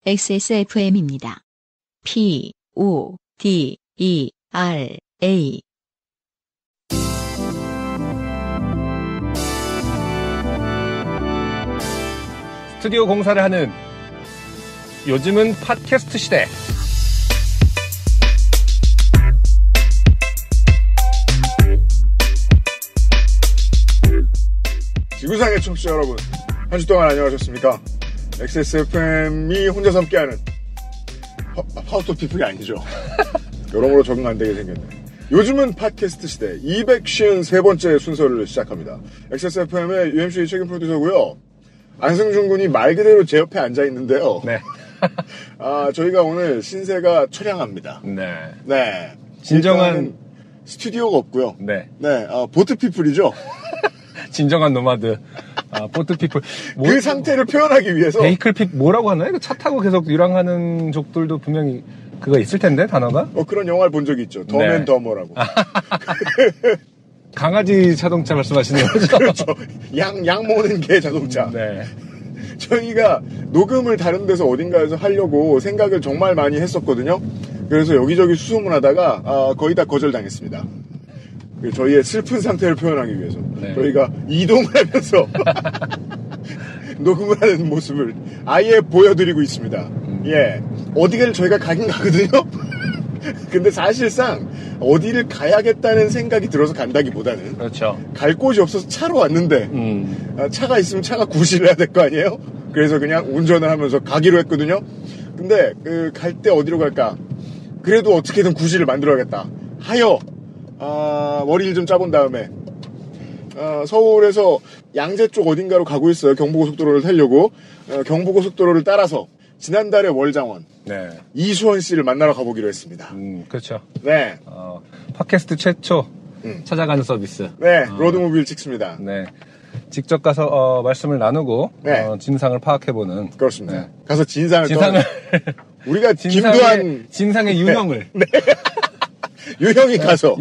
XSFM입니다. PODERA 스튜디오 공사를 하는 요즘은 팟캐스트 시대. 지구상의 청취자 여러분, 한 주 동안 안녕하셨습니까? XSFM이 혼자서 함께하는 파우터 피플이 아니죠. 여러모로 적응 안 되게 생겼네. 요즘은 팟캐스트 시대 253번째 순서를 시작합니다. XSFM의 UMC 책임 프로듀서고요. 안승준 군이 말 그대로 제 옆에 앉아 있는데요. 네. 저희가 오늘 신세가 처량합니다. 네. 네. 진정한 스튜디오가 없고요. 네. 네. 보트 피플이죠. 진정한 노마드. 보트 피플. 그 상태를 표현하기 위해서. 베이클 피 뭐라고 하나요? 차 타고 계속 유랑하는 족들도 분명히 그거 있을 텐데, 단어가? 그런 영화를 본 적이 있죠. 덤앤 더머라고. 강아지 자동차 말씀하시는 거죠? 그렇죠. 양 모는 개 자동차. 네. 저희가 녹음을 다른 데서 어딘가에서 하려고 생각을 정말 많이 했었거든요. 그래서 여기저기 수소문하다가 거의 다 거절당했습니다. 저희의 슬픈 상태를 표현하기 위해서. 네. 저희가 이동을 하면서 녹음을 하는 모습을 아예 보여드리고 있습니다. 예. 어디를 저희가 가긴 가거든요? 근데 사실상 어디를 가야겠다는 생각이 들어서 간다기보다는. 그렇죠. 갈 곳이 없어서 차로 왔는데, 차가 있으면 차가 구실을 해야 될 거 아니에요? 그래서 그냥 운전을 하면서 가기로 했거든요? 근데, 갈 때 어디로 갈까? 그래도 어떻게든 구실을 만들어야겠다. 하여, 머리를 좀 짜본 다음에, 서울에서 양재 쪽 어딘가로 가고 있어요. 경부고속도로를 타려고. 경부고속도로를 따라서 지난달에 월장원. 네. 이수원 씨를 만나러 가보기로 했습니다. 그렇죠. 네. 팟캐스트 최초 찾아가는 서비스. 네. 로드무비를 찍습니다. 네. 직접 가서 말씀을 나누고 네. 진상을 파악해보는. 그렇습니다. 네. 가서 진상을 우리가 진상의 유형을. 네. 유형이 가서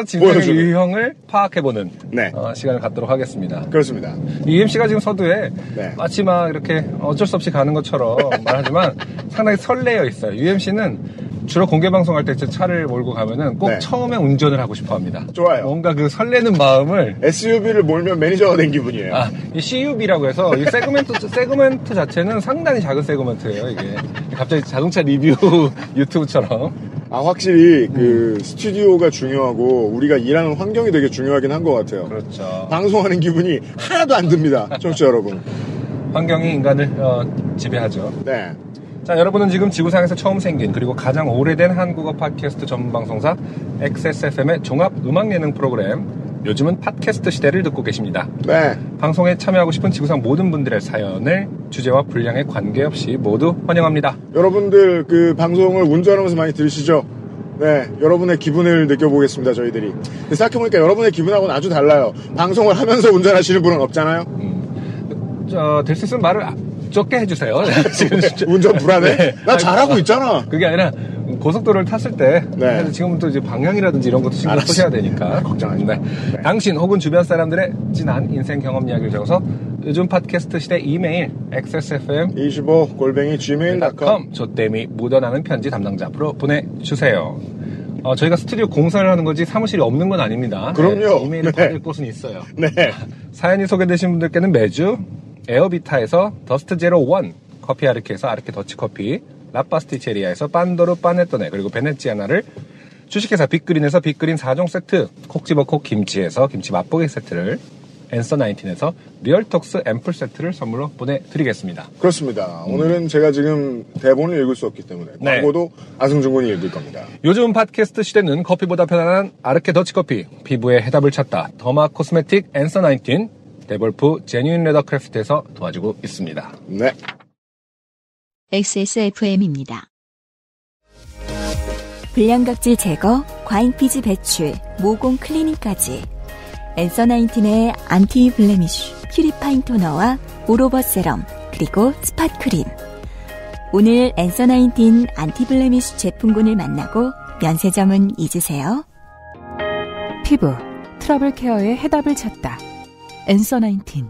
진상의 보여주는. 유형을 파악해보는 네. 시간을 갖도록 하겠습니다. 그렇습니다. UMC가 지금 서두에 네. 마치 막 이렇게 어쩔 수 없이 가는 것처럼 말하지만 상당히 설레어 있어요. UMC는 주로 공개 방송할 때 차를 몰고 가면은 꼭 네. 처음에 운전을 하고 싶어 합니다. 좋아요. 뭔가 그 설레는 마음을. SUV를 몰면 매니저가 된 기분이에요. 이 CUV라고 해서 이 세그멘트 자체는 상당히 작은 세그멘트예요, 이게. 갑자기 자동차 리뷰 유튜브처럼. 확실히 그 스튜디오가 중요하고 우리가 일하는 환경이 되게 중요하긴 한 것 같아요. 그렇죠. 방송하는 기분이 하나도 안 듭니다. 청취자 여러분. 환경이 인간을 지배하죠. 네. 자, 여러분은 지금 지구상에서 처음 생긴 그리고 가장 오래된 한국어 팟캐스트 전문 방송사 XSFM의 종합 음악 예능 프로그램 요즘은 팟캐스트 시대를 듣고 계십니다. 네. 방송에 참여하고 싶은 지구상 모든 분들의 사연을 주제와 분량에 관계없이 모두 환영합니다. 여러분들 그 방송을 운전하면서 많이 들으시죠? 네. 여러분의 기분을 느껴보겠습니다, 저희들이. 생각해보니까 여러분의 기분하고는 아주 달라요. 방송을 하면서 운전하시는 분은 없잖아요? 될 수 있으면 말을 적게 해주세요. 지금 운전 불안해? 네. 나 잘하고 있잖아. 그게 아니라 고속도로를 탔을 때 네. 지금부터 이제 방향이라든지 이런 것도 신경 쓰셔야 되니까 걱정하지 마. 네. 당신 혹은 주변 사람들의 진한 인생 경험 이야기를 적어서 요즘 팟캐스트 시대 이메일 xsfm25@gmail.com 조땜이 묻어나는 편지 담당자 앞으로 보내주세요. 저희가 스튜디오 공사를 하는 거지 사무실이 없는 건 아닙니다. 그럼요. 네, 이메일을 네. 받을 곳은 있어요. 네. 사연이 소개되신 분들께는 매주 에어비타에서 더스트 제로 원, 커피 아르케에서 아르케 더치커피, 라파스티체리아에서 빤도르 빠네토네, 그리고 베네치아나를, 주식회사 빅그린에서 빅그린 4종 세트, 콕 집어 콕 김치에서 김치 맛보기 세트를, 앤서 19에서 리얼톡스 앰플 세트를 선물로 보내드리겠습니다. 그렇습니다. 오늘은 제가 지금 대본을 읽을 수 없기 때문에 네. 광고도 안승준 군이 읽을 겁니다. 요즘 팟캐스트 시대는 커피보다 편안한 아르케 더치커피, 피부에 해답을 찾다 더마 코스메틱 앤서 19, 데볼프 제뉴인 레더크래프트에서 도와주고 있습니다. 네. XSFM입니다. 불량각질 제거, 과잉피지 배출, 모공 클리닝까지 앤서 19의 안티 블레미쉬 퓨리파인 토너와 오로버 세럼 그리고 스팟 크림. 오늘 앤서 19 안티 블레미쉬 제품군을 만나고 면세점은 잊으세요. 피부 트러블 케어의 해답을 찾다. 앤서 19.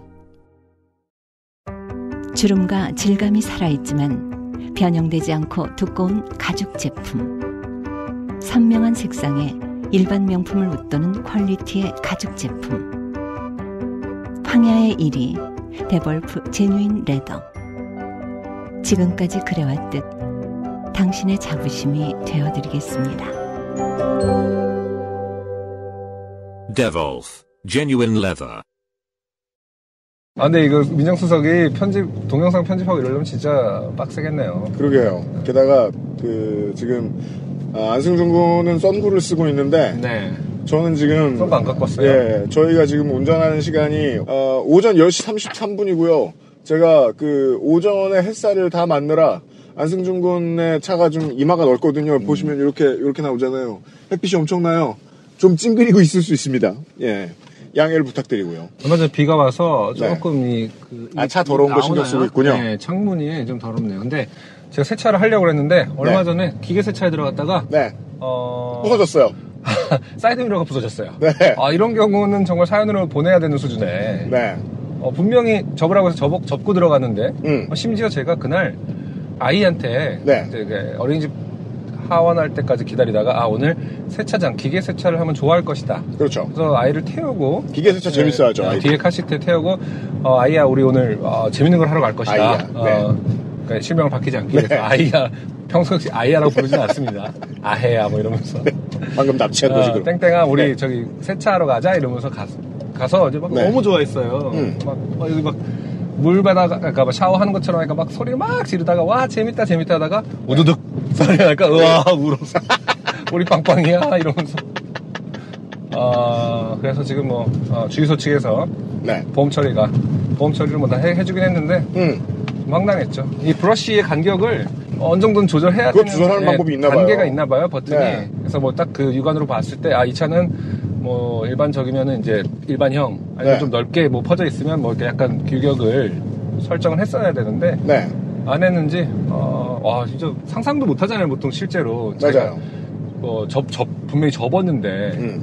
주름과 질감이 살아있지만 변형되지 않고 두꺼운 가죽 제품. 선명한 색상에 일반 명품을 웃도는 퀄리티의 가죽 제품. 황야의 1위 데볼프 제뉴인 레더. 지금까지 그래왔듯 당신의 자부심이 되어드리겠습니다. Devolf Genuine Leather. 근데 이거 민정수석이 동영상 편집하고 이러려면 진짜 빡세겠네요. 그러게요. 게다가 지금 안승준 군은 썬구를 쓰고 있는데 네. 저는 지금 썬구 안 갖고 왔어요. 예, 저희가 지금 운전하는 시간이 오전 10시 33분이고요. 제가 오전에 햇살을 다 맞느라 안승준 군의 차가 좀 이마가 넓거든요. 보시면 이렇게 나오잖아요. 햇빛이 엄청나요. 좀 찡그리고 있을 수 있습니다. 예. 양해를 부탁드리고요. 얼마 전에 비가 와서 조금 차 더러운 거 신경 쓰고 있군요. 네, 창문이 좀 더럽네요. 근데 제가 세차를 하려고 했는데 얼마 전에 기계 세차에 들어갔다가 네. 부서졌어요. 사이드미러가 부서졌어요. 네. 이런 경우는 정말 사연으로 보내야 되는 수준에 네. 분명히 접으라고 해서 접고 들어갔는데 심지어 제가 그날 아이한테 네. 이제 어린이집 하원할 때까지 기다리다가 오늘 세차장 기계 세차를 하면 좋아할 것이다. 그렇죠. 그래서 아이를 태우고 기계 세차 재밌어하죠. 뒤에 카시트에 태우고 아이야 우리 오늘 재밌는 걸 하러 갈 것이다. 아이야. 네. 그러니까 실명을 바뀌지 않기 네. 위해서 아이야 평소에 아이야라고 부르지는 않습니다. 아해야 뭐 이러면서 네. 방금 납치한 거지 그럼. 땡땡아 우리 네. 저기 세차하러 가자 이러면서 가서 이제 막 네. 너무 좋아했어요. 막 여기 막 물 받아가, 그러니까 막 샤워하는 것처럼 하니까 막 소리를 막 지르다가 와 재밌다 하다가 우두둑 소리가 나니까 으아 울어서 우리 빵빵이야 이러면서 그래서 지금 뭐 주유소 측에서 네. 보험 처리를 뭐 다 해주긴 했는데 좀 황당했죠. 이 브러쉬의 간격을 어느 정도는 조절해야 그걸 되는 조절하는 방법이 있나 봐요. 단계가 있나 봐요 버튼이. 네. 그래서 뭐 딱 그 육안으로 봤을 때 이 차는 뭐 일반적이면은 이제 일반형 아니면 네. 좀 넓게 뭐 퍼져 있으면 뭐 이렇게 약간 규격을 설정을 했어야 되는데 네. 안 했는지 진짜 상상도 못 하잖아요 보통 실제로. 맞아요. 뭐 분명히 접었는데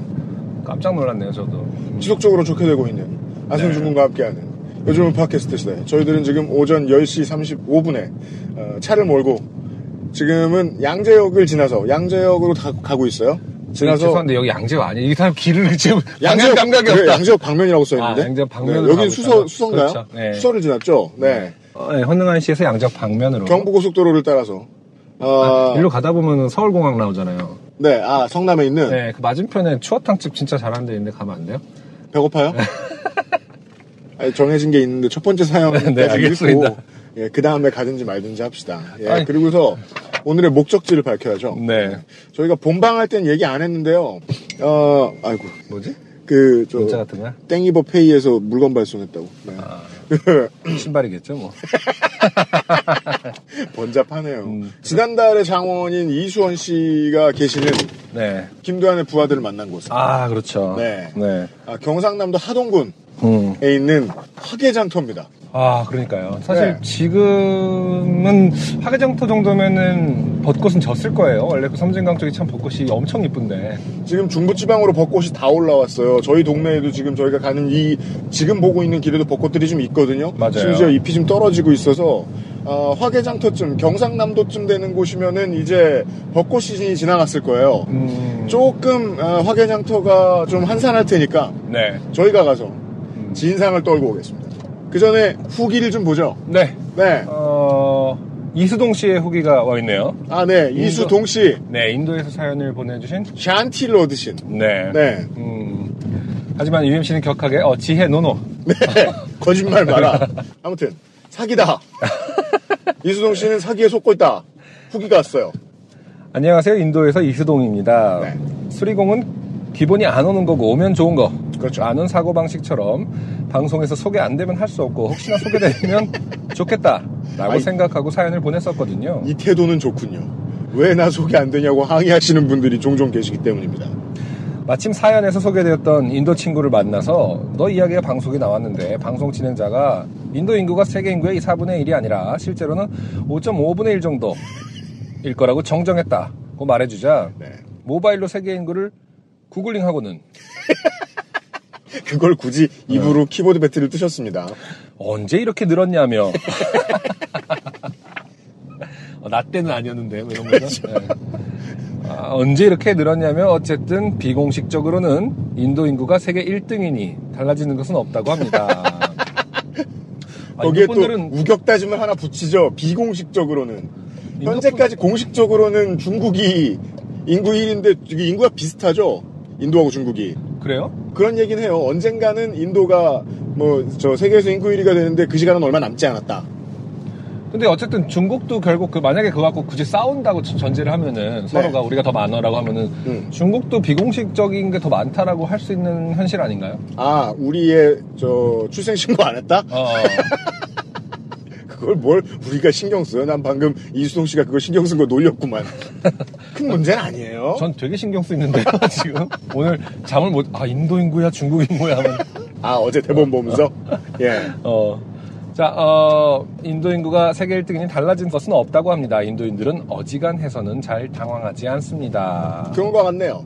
깜짝 놀랐네요 저도. 지속적으로 좋게 되고 있는 안승준 군과 함께하는 요즘은 팟캐스트 시대. 저희들은 지금 오전 10시 35분에 차를 몰고 지금은 양재역을 지나서 양재역으로 가고 있어요. 지나서 죄송한데 여기 양재역 아니에요. 이 사람 길을 지금 양재역 감각이 없다. 양재역 방면이라고 써 있는데. 양재역 방면으로 네, 여긴 가고 수서인가요? 그렇죠. 네. 수서를 지났죠. 네. 네, 헌능한시에서 양재역 방면으로. 경부고속도로를 따라서. 일로 가다 보면 서울공항 나오잖아요. 네, 성남에 있는. 네, 그 맞은편에 추어탕집 진짜 잘하는 데 있는데 가면 안 돼요? 배고파요? 아니, 정해진 게 있는데 첫 번째 사연까지 네, 알겠습니다. 읽고 예, 그 다음에 가든지 말든지 합시다. 예, 그리고서 오늘의 목적지를 밝혀야죠. 네. 저희가 본방할 땐 얘기 안 했는데요. 아이고. 뭐지? 문자 같은 거야? 땡이버 페이에서 물건 발송했다고. 네. 신발이겠죠, 뭐. 번잡하네요. 지난달에 장원인 이수원 씨가 계시는 네. 김도환의 부하들을 만난 곳. 그렇죠. 네. 네. 경상남도 하동군에 있는 화개장터입니다. 그러니까요. 사실 네. 지금은 화개장터 정도면은 벚꽃은 졌을 거예요. 원래 그 섬진강 쪽이 참 벚꽃이 엄청 이쁜데. 지금 중부지방으로 벚꽃이 다 올라왔어요. 저희 동네에도 지금 저희가 가는 지금 보고 있는 길에도 벚꽃들이 좀 있거든요. 맞아요. 심지어 잎이 좀 떨어지고 있어서, 화개장터쯤, 경상남도쯤 되는 곳이면은 이제 벚꽃 시즌이 지나갔을 거예요. 조금, 화개장터가 좀 한산할 테니까. 네. 저희가 가서 진상을 떨고 오겠습니다. 그 전에 후기를 좀 보죠. 네. 네. 이수동 씨의 후기가 와 있네요. 네. 이수동 씨. 네, 인도에서 사연을 보내주신. 샨티를 얻으신. 네. 네. 하지만 UMC는 격하게, 지혜 노노. 네. 거짓말 마라. 아무튼, 사기다. 이수동 씨는 사기에 속고 있다. 후기가 왔어요. 안녕하세요. 인도에서 이수동입니다. 네. 수리공은 기본이 안 오는 거고 오면 좋은 거. 그렇죠. 아는 사고방식처럼 방송에서 소개 안 되면 할 수 없고 혹시나 소개되면 좋겠다라고 생각하고 사연을 보냈었거든요. 이 태도는 좋군요. 왜 나 소개 안 되냐고 항의하시는 분들이 종종 계시기 때문입니다. 마침 사연에서 소개되었던 인도 친구를 만나서 너 이야기가 방송에 나왔는데 방송 진행자가 인도 인구가 세계 인구의 4분의 1이 아니라 실제로는 5.5분의 1 정도일 거라고 정정했다고 말해주자 네. 모바일로 세계 인구를 구글링하고는 그걸 굳이 입으로 키보드 배틀을 뜨셨습니다. 언제 이렇게 늘었냐며 나 때는 아니었는데 뭐 이런 거죠. 네. 언제 이렇게 늘었냐면 어쨌든 비공식적으로는 인도 인구가 세계 1등이니 달라지는 것은 없다고 합니다. 거기에 또 우격다짐을 하나 붙이죠. 비공식적으로는. 현재까지 공식적으로는 중국이 인구 1위인데 인구가 비슷하죠. 인도하고 중국이. 그래요? 그런 얘기는 해요. 언젠가는 인도가 세계에서 인구 1위가 되는데 그 시간은 얼마 남지 않았다. 근데 어쨌든 중국도 결국 만약에 그거 갖고 굳이 싸운다고 전제를 하면은 서로가 우리가 더 많아라고 하면은 중국도 비공식적인 게 더 많다라고 할 수 있는 현실 아닌가요? 우리의 출생신고 안 했다? 그걸 뭘 우리가 신경 써요? 난 방금 이수동 씨가 그거 신경 쓴 거 놀렸구만. 큰 문제는 아니에요. 전 되게 신경 쓰이는데요, 지금. 오늘 잠을 인도 인구야, 중국 인구야 하면. 어제 대본 보면서? 예. 인도 인구가 세계 1등이니 달라진 것은 없다고 합니다. 인도인들은 어지간해서는 잘 당황하지 않습니다. 그런 것 같네요.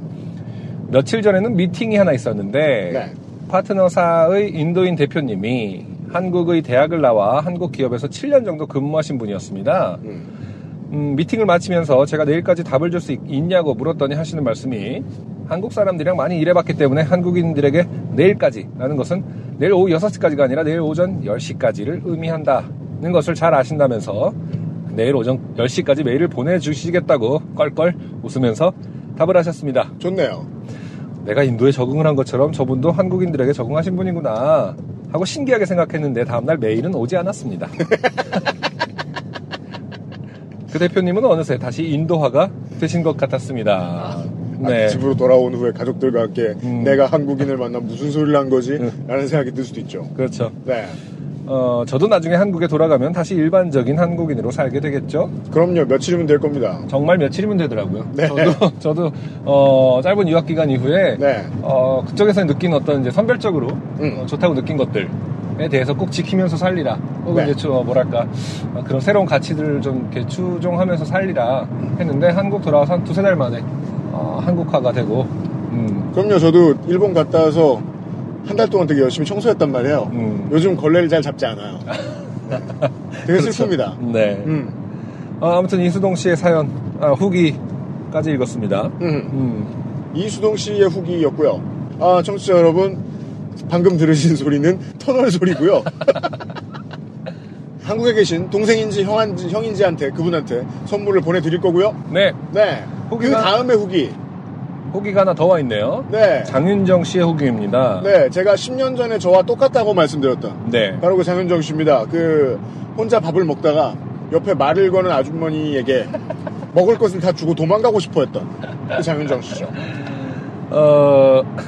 며칠 전에는 미팅이 하나 있었는데 네. 파트너사의 인도인 대표님이 한국의 대학을 나와 한국 기업에서 7년 정도 근무하신 분이었습니다. 미팅을 마치면서 제가 내일까지 답을 줄 수 있냐고 물었더니 하시는 말씀이 한국 사람들이랑 많이 일해봤기 때문에 한국인들에게 내일까지라는 것은 내일 오후 6시까지가 아니라 내일 오전 10시까지를 의미한다는 것을 잘 아신다면서 내일 오전 10시까지 메일을 보내주시겠다고 껄껄 웃으면서 답을 하셨습니다. 좋네요. 내가 인도에 적응을 한 것처럼 저분도 한국인들에게 적응하신 분이구나 하고 신기하게 생각했는데 다음날 메일은 오지 않았습니다. 그 대표님은 어느새 다시 인도화가 되신 것 같았습니다. 네. 집으로 돌아온 후에 가족들과 함께 내가 한국인을 만나 무슨 소리를 한 거지? 라는 생각이 들 수도 있죠. 그렇죠. 네. 저도 나중에 한국에 돌아가면 다시 일반적인 한국인으로 살게 되겠죠? 그럼요. 며칠이면 될 겁니다. 정말 며칠이면 되더라고요. 네. 저도 짧은 유학 기간 이후에 네. 그쪽에서 느낀 어떤 이제 선별적으로 좋다고 느낀 것들에 대해서 꼭 지키면서 살리라. 혹은 네. 이제 뭐랄까 그런 새로운 가치들을 좀 이렇게 추종하면서 살리라 했는데 한국 돌아와서 한 2-3달 만에 한국화가 되고. 그럼요. 저도 일본 갔다 와서 한 달 동안 되게 열심히 청소했단 말이에요. 요즘 걸레를 잘 잡지 않아요. 네. 되게 그렇죠. 슬픕니다. 네. 아무튼 이수동 씨의 사연, 후기까지 읽었습니다. 이수동 씨의 후기였고요. 청취자 여러분, 방금 들으신 소리는 터널 소리고요. 한국에 계신 동생인지 형인지한테 그분한테 선물을 보내드릴 거고요. 네. 네. 그 다음에 후기가 하나 더 와 있네요. 네. 장윤정 씨의 후기입니다. 네, 제가 10년 전에 저와 똑같다고 말씀드렸던. 네. 바로 그 장윤정 씨입니다. 혼자 밥을 먹다가 옆에 말을 거는 아주머니에게 먹을 것을 다 주고 도망가고 싶어 했던 그 장윤정 씨죠.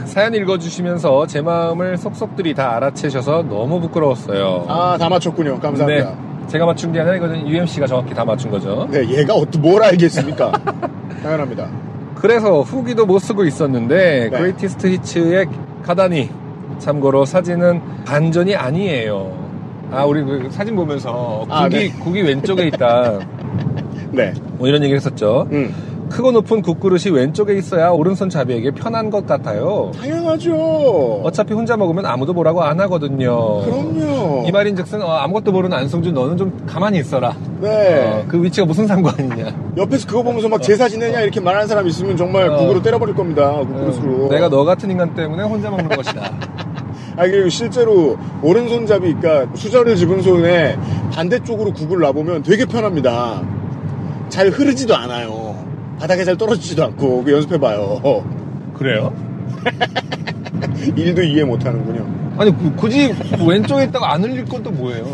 사연 읽어주시면서 제 마음을 속속들이 다 알아채셔서 너무 부끄러웠어요. 다 맞췄군요. 감사합니다. 네. 제가 맞춘 게 아니라 이거는 UMC가 정확히 다 맞춘 거죠. 네, 얘가 뭘 알겠습니까? 당연합니다. 그래서 후기도 못 쓰고 있었는데 네. 그레이티스트 히츠의 카다니 참고로 사진은 반전이 아니에요. 우리 그 사진 보면서 국이 왼쪽에 있다. 네. 뭐 이런 얘기를 했었죠. 크고 높은 국그릇이 왼쪽에 있어야 오른손 잡이에게 편한 것 같아요. 당연하죠. 어차피 혼자 먹으면 아무도 뭐라고 안 하거든요. 그럼요. 이 말인즉슨 아무것도 모르는 안승준 너는 좀 가만히 있어라. 네. 그 위치가 무슨 상관이냐. 옆에서 그거 보면서 막 제사 지내냐 이렇게 말하는 사람 있으면 정말 국으로 때려버릴 겁니다. 국그릇으로. 내가 너 같은 인간 때문에 혼자 먹는 것이다. 그리고 실제로 오른손잡이, 그러니까 수저를 집은 손에 반대쪽으로 국을 놔보면 되게 편합니다. 잘 흐르지도 않아요. 바닥에 잘 떨어지지도 않고. 연습해봐요. 그래요? 일도 이해 못하는군요. 아니 굳이 왼쪽에 있다가 안 흘릴 건 또 뭐예요?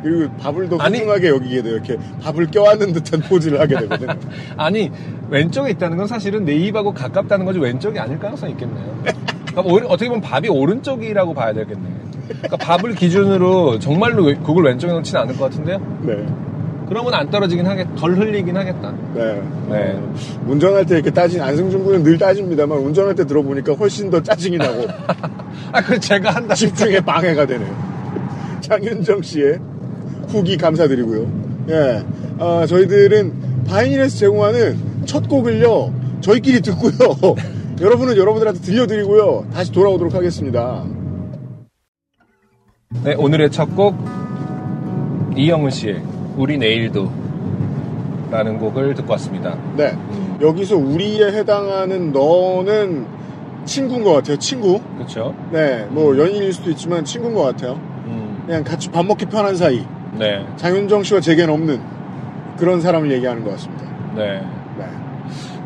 그리고 밥을 더 소중하게 여기게 돼요. 이렇게 밥을 껴안는 듯한 포즈를 하게 되거든요. 아니 왼쪽에 있다는 건 사실은 내 입하고 가깝다는 거지 왼쪽이 아닐 가능성이 있겠네요. 그러니까 어떻게 보면 밥이 오른쪽이라고 봐야 되겠네. 그러니까 밥을 기준으로 정말로 국을 왼쪽에 놓지는 않을 것 같은데요? 네. 그러면 안 떨어지긴 덜 흘리긴 하겠다. 네. 네. 운전할 때 이렇게 안승준 군은 늘 따집니다만 운전할 때 들어보니까 훨씬 더 짜증이 나고. 그래 제가 한다. 집중에 방해가 되네요. 장윤정 씨의 후기 감사드리고요. 예. 저희들은 바이닐에서 제공하는 첫 곡을요, 저희끼리 듣고요. 여러분은 여러분들한테 들려드리고요. 다시 돌아오도록 하겠습니다. 네, 오늘의 첫 곡 이영은 씨의 우리 내일도 라는 곡을 듣고 왔습니다. 네. 여기서 우리에 해당하는 너는 친구인 것 같아요. 친구. 그렇죠. 네. 뭐 연인일 수도 있지만 친구인 것 같아요. 그냥 같이 밥 먹기 편한 사이. 네. 장윤정 씨와 제겐 없는 그런 사람을 얘기하는 것 같습니다. 네. 네.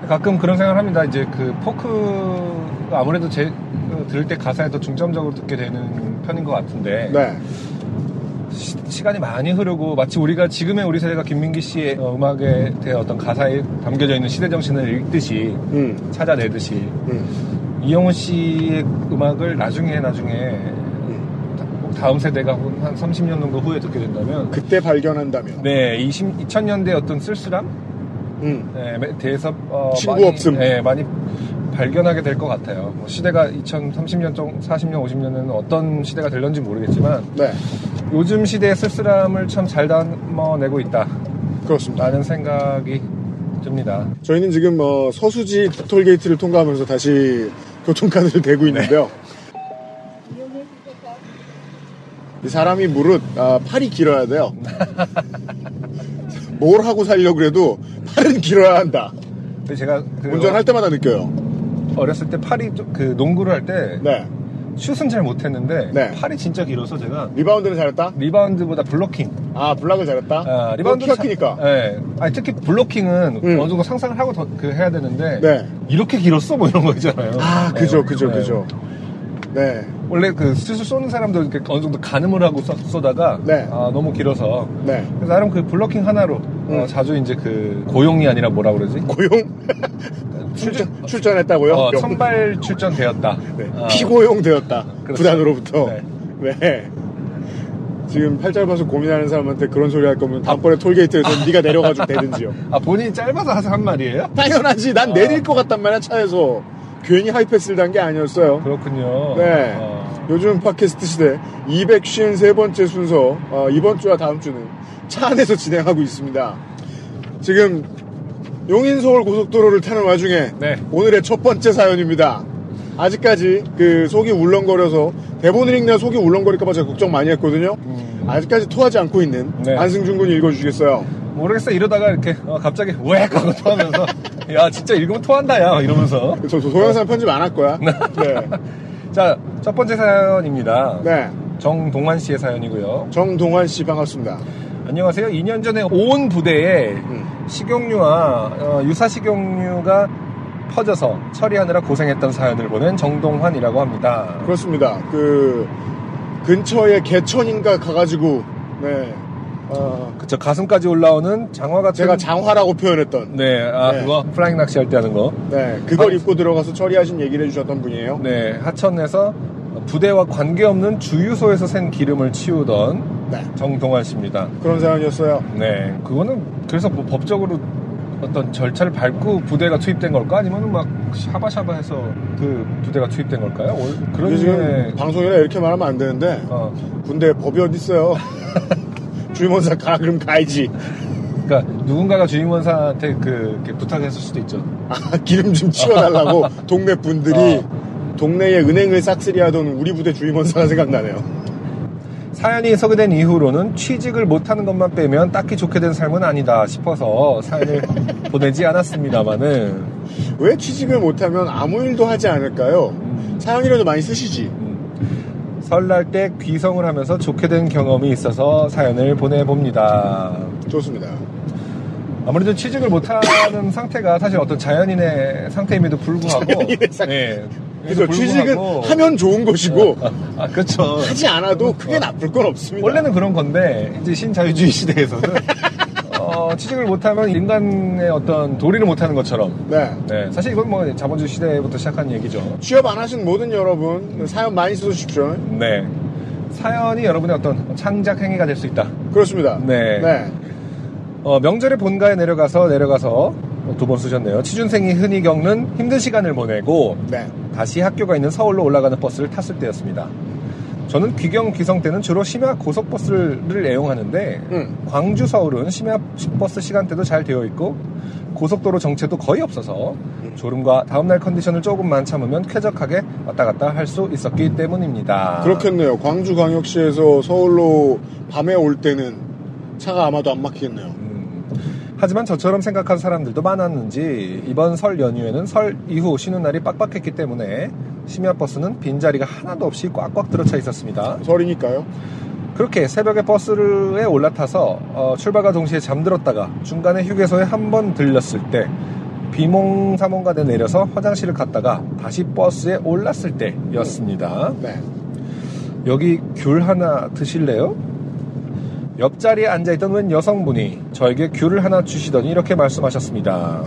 가끔 그런 생각을 합니다. 이제 그 포크가 아무래도 들을 때 가사에 더 중점적으로 듣게 되는 편인 것 같은데. 네. 시간이 많이 흐르고 마치 우리가 지금의 우리 세대가 김민기 씨의 음악에 대한 어떤 가사에 담겨져 있는 시대 정신을 읽듯이 찾아내듯이 이영훈 씨의 음악을 나중에 다음 세대가 한 30년 정도 후에 듣게 된다면 그때 발견한다면 네 2000년대 어떤 쓸쓸함 네, 대해서 친구 많이, 없음 네, 많이 발견하게 될 것 같아요. 뭐 시대가 2030년, 40년, 50년은 어떤 시대가 될런지 모르겠지만 네. 요즘 시대의 쓸쓸함을 참 잘 담아내고 있다. 그렇습니다. 라는 생각이 듭니다. 저희는 지금 서수지 톨게이트를 통과하면서 다시 교통카드를 대고 있는데요. 이 사람이 무릇 팔이 길어야 돼요. 뭘 하고 살려고 그래도 팔은 길어야 한다. 근데 제가 운전할 때마다 느껴요. 어렸을 때 팔이 그 농구를 할 때 네. 슛은 잘 못했는데 네. 팔이 진짜 길어서 제가 리바운드는 잘했다? 리바운드보다 블로킹. 블락을 잘했다? 리바운드 키가 크니까. 네. 아니, 특히 블로킹은 어느 정도 상상을 하고 해야 되는데 네. 이렇게 길었어 뭐 이런 거 있잖아요. 그죠. 네. 원래 그 슛을 쏘는 사람도 이렇게 어느 정도 가늠을 하고 쏘다가 네. 너무 길어서 네. 그래서 나름 그 블로킹 하나로 자주 이제 그 고용이 아니라 뭐라 그러지? 고용? 출전했다고요? 선발 출전되었다. 네. 피고용 되었다. 그렇죠. 구단으로부터. 네. 네. 지금 팔 짧아서 고민하는 사람한테 그런 소리 할 거면 다음번에 톨게이트에서 네가 내려가지고 대든지요. 본인이 짧아서 한 말이에요? 당연하지. 난 내릴 것 같단 말이야 차에서. 괜히 하이패스를 단 게 아니었어요. 그렇군요. 네. 요즘 팟캐스트 시대 253번째 순서 이번 주와 다음 주는 차 안에서 진행하고 있습니다. 지금 용인-서울 고속도로를 타는 와중에 네. 오늘의 첫 번째 사연입니다. 아직까지 그 속이 울렁거려서 대본을 읽느라 속이 울렁거릴까봐 제가 걱정 많이 했거든요. 아직까지 토하지 않고 있는 네. 안승준 군이 읽어주시겠어요? 모르겠어요. 이러다가 이렇게 갑자기 우액 하고 토하면서 야 진짜 읽으면 토한다 야 이러면서 저 동영상 편집 안 할 거야. 네. 자, 첫 번째 사연입니다. 네. 정동환 씨의 사연이고요. 정동환 씨 반갑습니다. 안녕하세요. 2년 전에 온 부대에 식용유와 유사 식용유가 퍼져서 처리하느라 고생했던 사연을 보낸 정동환이라고 합니다. 그렇습니다. 그 근처에 개천인가 가가지고 네. 그쵸. 가슴까지 올라오는 장화 같은. 제가 장화라고 표현했던. 네. 네. 그거 플라잉 낚시할 때 하는 거. 네. 그걸 입고 들어가서 처리하신 얘기를 해주셨던 분이에요. 네. 하천에서 부대와 관계없는 주유소에서 샌 기름을 치우던 네. 정동환 씨입니다. 그런 사연이었어요. 네. 그거는 그래서 뭐 법적으로 어떤 절차를 밟고 부대가 투입된 걸까? 아니면 막 샤바샤바해서 그 부대가 투입된 걸까요? 그런 지금 방송이라 이렇게 말하면 안 되는데 군대에 법이 어디 있어요? 주임원사 가 그럼 가야지. 그러니까 누군가가 주임원사한테 이렇게 부탁했을 수도 있죠. 기름 좀 치워달라고 동네 분들이 동네에 은행을 싹쓸이하던 우리 부대 주임원사가 생각나네요. 사연이 소개된 이후로는 취직을 못하는 것만 빼면 딱히 좋게 된 삶은 아니다 싶어서 사연을 보내지 않았습니다만은 왜 취직을 못하면 아무 일도 하지 않을까요? 사연이라도 많이 쓰시지. 설날 때 귀성을 하면서 좋게 된 경험이 있어서 사연을 보내봅니다. 좋습니다. 아무래도 취직을 못하는 상태가 사실 어떤 자연인의 상태임에도 불구하고 자연인의 상태. 네. 그래서 취직은 하면 좋은 것이고 그렇죠. 하지 않아도 크게 나쁠 건 없습니다. 원래는 그런 건데 이제 신자유주의 시대에서는 취직을 못하면 인간의 어떤 도리를 못하는 것처럼 네. 사실 이건 뭐 자본주의 시대부터 시작한 얘기죠. 취업 안 하신 모든 여러분 사연 많이 써주십시오. 네. 사연이 여러분의 어떤 창작 행위가 될 수 있다. 그렇습니다. 네. 명절에 본가에 내려가서 두 번 쓰셨네요. 취준생이 흔히 겪는 힘든 시간을 보내고 다시 학교가 있는 서울로 올라가는 버스를 탔을 때였습니다. 저는 귀성 때는 주로 심야 고속버스를 애용하는데 광주 서울은 심야 버스 시간대도 잘 되어 있고 고속도로 정체도 거의 없어서 졸음과 다음날 컨디션을 조금만 참으면 쾌적하게 왔다 갔다 할 수 있었기 때문입니다. 그렇겠네요. 광주광역시에서 서울로 밤에 올 때는 차가 아마도 안 막히겠네요. 하지만 저처럼 생각한 사람들도 많았는지 이번 설 연휴에는 설 이후 쉬는 날이 빡빡했기 때문에 심야버스는 빈자리가 하나도 없이 꽉꽉 들어차 있었습니다. 설이니까요. 그렇게 새벽에 버스에 올라타서 출발과 동시에 잠들었다가 중간에 휴게소에 한 번 들렸을 때 비몽사몽간에 내려서 화장실을 갔다가 다시 버스에 올랐을 때였습니다. 네. 여기 귤 하나 드실래요? 옆자리에 앉아있던 웬 여성분이 저에게 귤을 하나 주시더니 이렇게 말씀하셨습니다.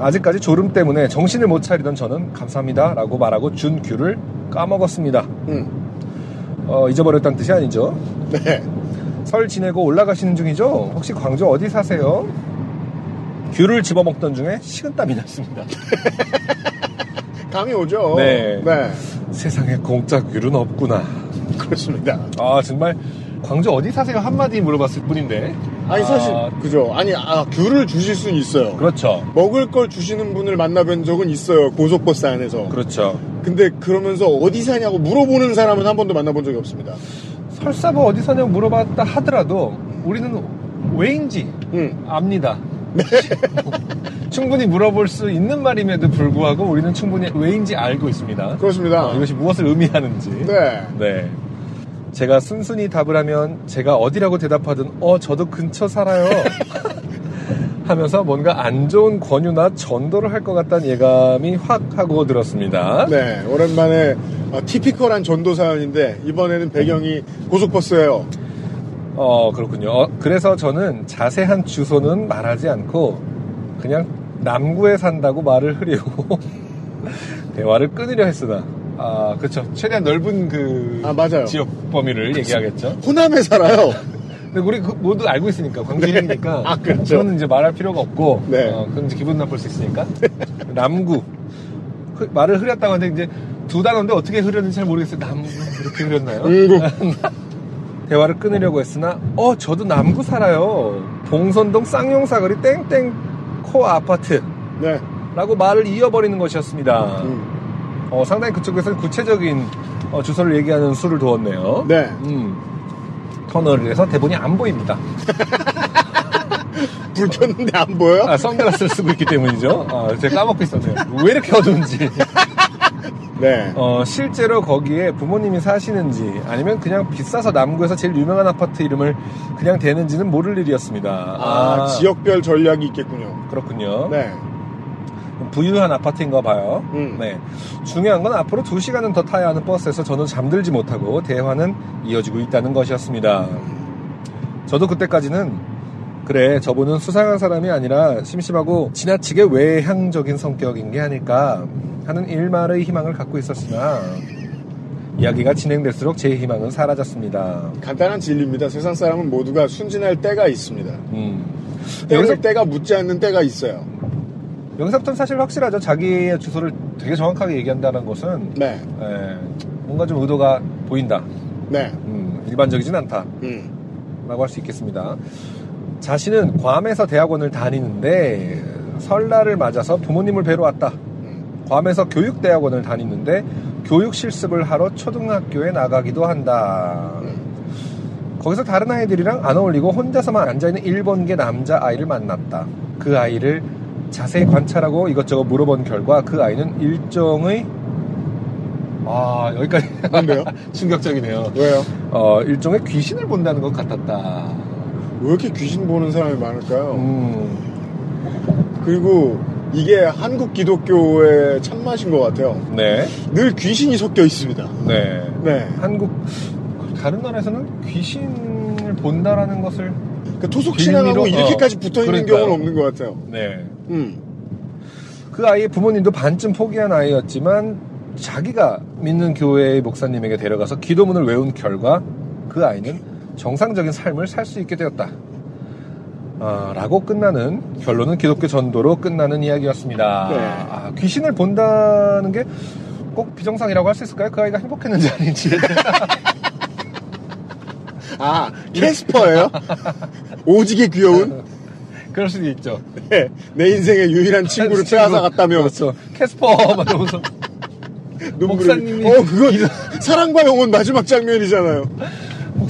아직까지 졸음 때문에 정신을 못 차리던 저는 감사합니다 라고 말하고 준 귤을 까먹었습니다. 잊어버렸다는 뜻이 아니죠. 네. 설 지내고 올라가시는 중이죠? 혹시 광주 어디 사세요? 귤을 집어먹던 중에 식은땀이 났습니다. 감이 오죠. 네. 네. 세상에 공짜 귤은 없구나. 그렇습니다. 아 정말 광주 어디 사세요? 한마디 물어봤을 뿐인데. 아니 사실 그죠. 아니 귤을 주실 수는 있어요. 그렇죠. 먹을 걸 주시는 분을 만나뵌 적은 있어요. 고속버스 안에서. 그렇죠. 근데 그러면서 어디 사냐고 물어보는 사람은 한 번도 만나본 적이 없습니다. 설사 뭐 어디 사냐고 물어봤다 하더라도 우리는 왜인지 압니다. 네. 충분히 물어볼 수 있는 말임에도 불구하고 우리는 충분히 왜인지 알고 있습니다. 그렇습니다. 이것이 무엇을 의미하는지. 네. 네. 제가 순순히 답을 하면 제가 어디라고 대답하든 저도 근처 살아요 하면서 뭔가 안 좋은 권유나 전도를 할 것 같다는 예감이 확 하고 들었습니다. 네. 오랜만에 티피컬한 전도 사연인데 이번에는 배경이 고속버스예요. 그렇군요. 그래서 저는 자세한 주소는 말하지 않고 그냥 남구에 산다고 말을 하려고 대화를 끊으려 했으나 그렇죠. 최대한 넓은 맞아요. 지역 범위를 얘기하겠죠. 호남에 살아요. 근데 우리 모두 알고 있으니까 광주인이니까. 네. 그렇죠. 저는 이제 말할 필요가 없고. 네. 그럼 이제 기분 나쁠 수 있으니까. 남구 말을 흐렸다고 하는데 이제 두 단어인데 어떻게 흐렸는지 잘 모르겠어요. 남구 이렇게 흐렸나요? 대화를 끊으려고 했으나 저도 남구 살아요. 봉선동 쌍용사거리 땡땡 코 아파트. 네. 라고 말을 이어버리는 것이었습니다. 상당히 그쪽에서는 구체적인 주소를 얘기하는 수를 두었네요. 네. 터널을 해서 대본이 안 보입니다. 불 켰는데 안 보여요? 선글라스를 쓰고 있기 때문이죠. 제가 까먹고 있었네요. 왜 이렇게 어두운지. 네. 실제로 거기에 부모님이 사시는지 아니면 그냥 비싸서 남구에서 제일 유명한 아파트 이름을 그냥 대는지는 모를 일이었습니다. 지역별 전략이 있겠군요. 그렇군요. 네. 부유한 아파트인가 봐요. 네. 중요한 건 앞으로 2시간은 더 타야 하는 버스에서 저는 잠들지 못하고 대화는 이어지고 있다는 것이었습니다. 저도 그때까지는 그래 저분은 수상한 사람이 아니라 심심하고 지나치게 외향적인 성격인 게 아닐까 하는 일말의 희망을 갖고 있었으나 이야기가 진행될수록 제 희망은 사라졌습니다. 간단한 진리입니다. 세상 사람은 모두가 순진할 때가 있습니다. 여기서 때가 묻지 않는 때가 있어요. 여기서부터는 사실 확실하죠. 자기의 주소를 되게 정확하게 얘기한다는 것은 네. 뭔가 좀 의도가 보인다. 네. 일반적이진 않다. 라고 할 수 있겠습니다. 자신은 괌에서 대학원을 다니는데 설날을 맞아서 부모님을 뵈러 왔다. 괌에서 교육대학원을 다니는데 교육 실습을 하러 초등학교에 나가기도 한다. 거기서 다른 아이들이랑 안 어울리고 혼자서만 앉아있는 일본계 남자아이를 만났다. 그 아이를 자세히 관찰하고 이것저것 물어본 결과 그 아이는 일종의 여기까지 뭔데요? 충격적이네요. 왜요? 일종의 귀신을 본다는 것 같았다. 왜 이렇게 귀신 보는 사람이 많을까요? 그리고 이게 한국 기독교의 참맛인 것 같아요. 네. 늘 귀신이 섞여 있습니다. 네. 네. 다른 나라에서는 귀신을 본다라는 것을 토속 신앙하고 이렇게까지 붙어 있는 그러니까요. 경우는 없는 것 같아요. 네. 그 아이의 부모님도 반쯤 포기한 아이였지만 자기가 믿는 교회의 목사님에게 데려가서 기도문을 외운 결과 그 아이는 정상적인 삶을 살 수 있게 되었다. 라고 끝나는 결론은 기독교 전도로 끝나는 이야기였습니다. 네. 귀신을 본다는 게 꼭 비정상이라고 할 수 있을까요? 그 아이가 행복했는지 아닌지. 캐스퍼예요? 오지게 귀여운? 그럴 수도 있죠. 네, 내 인생의 유일한 친구를 빼앗아 갔다며. 그렇죠. 캐스퍼 말하면서 목사님이 그거 사랑과 영혼 마지막 장면이잖아요.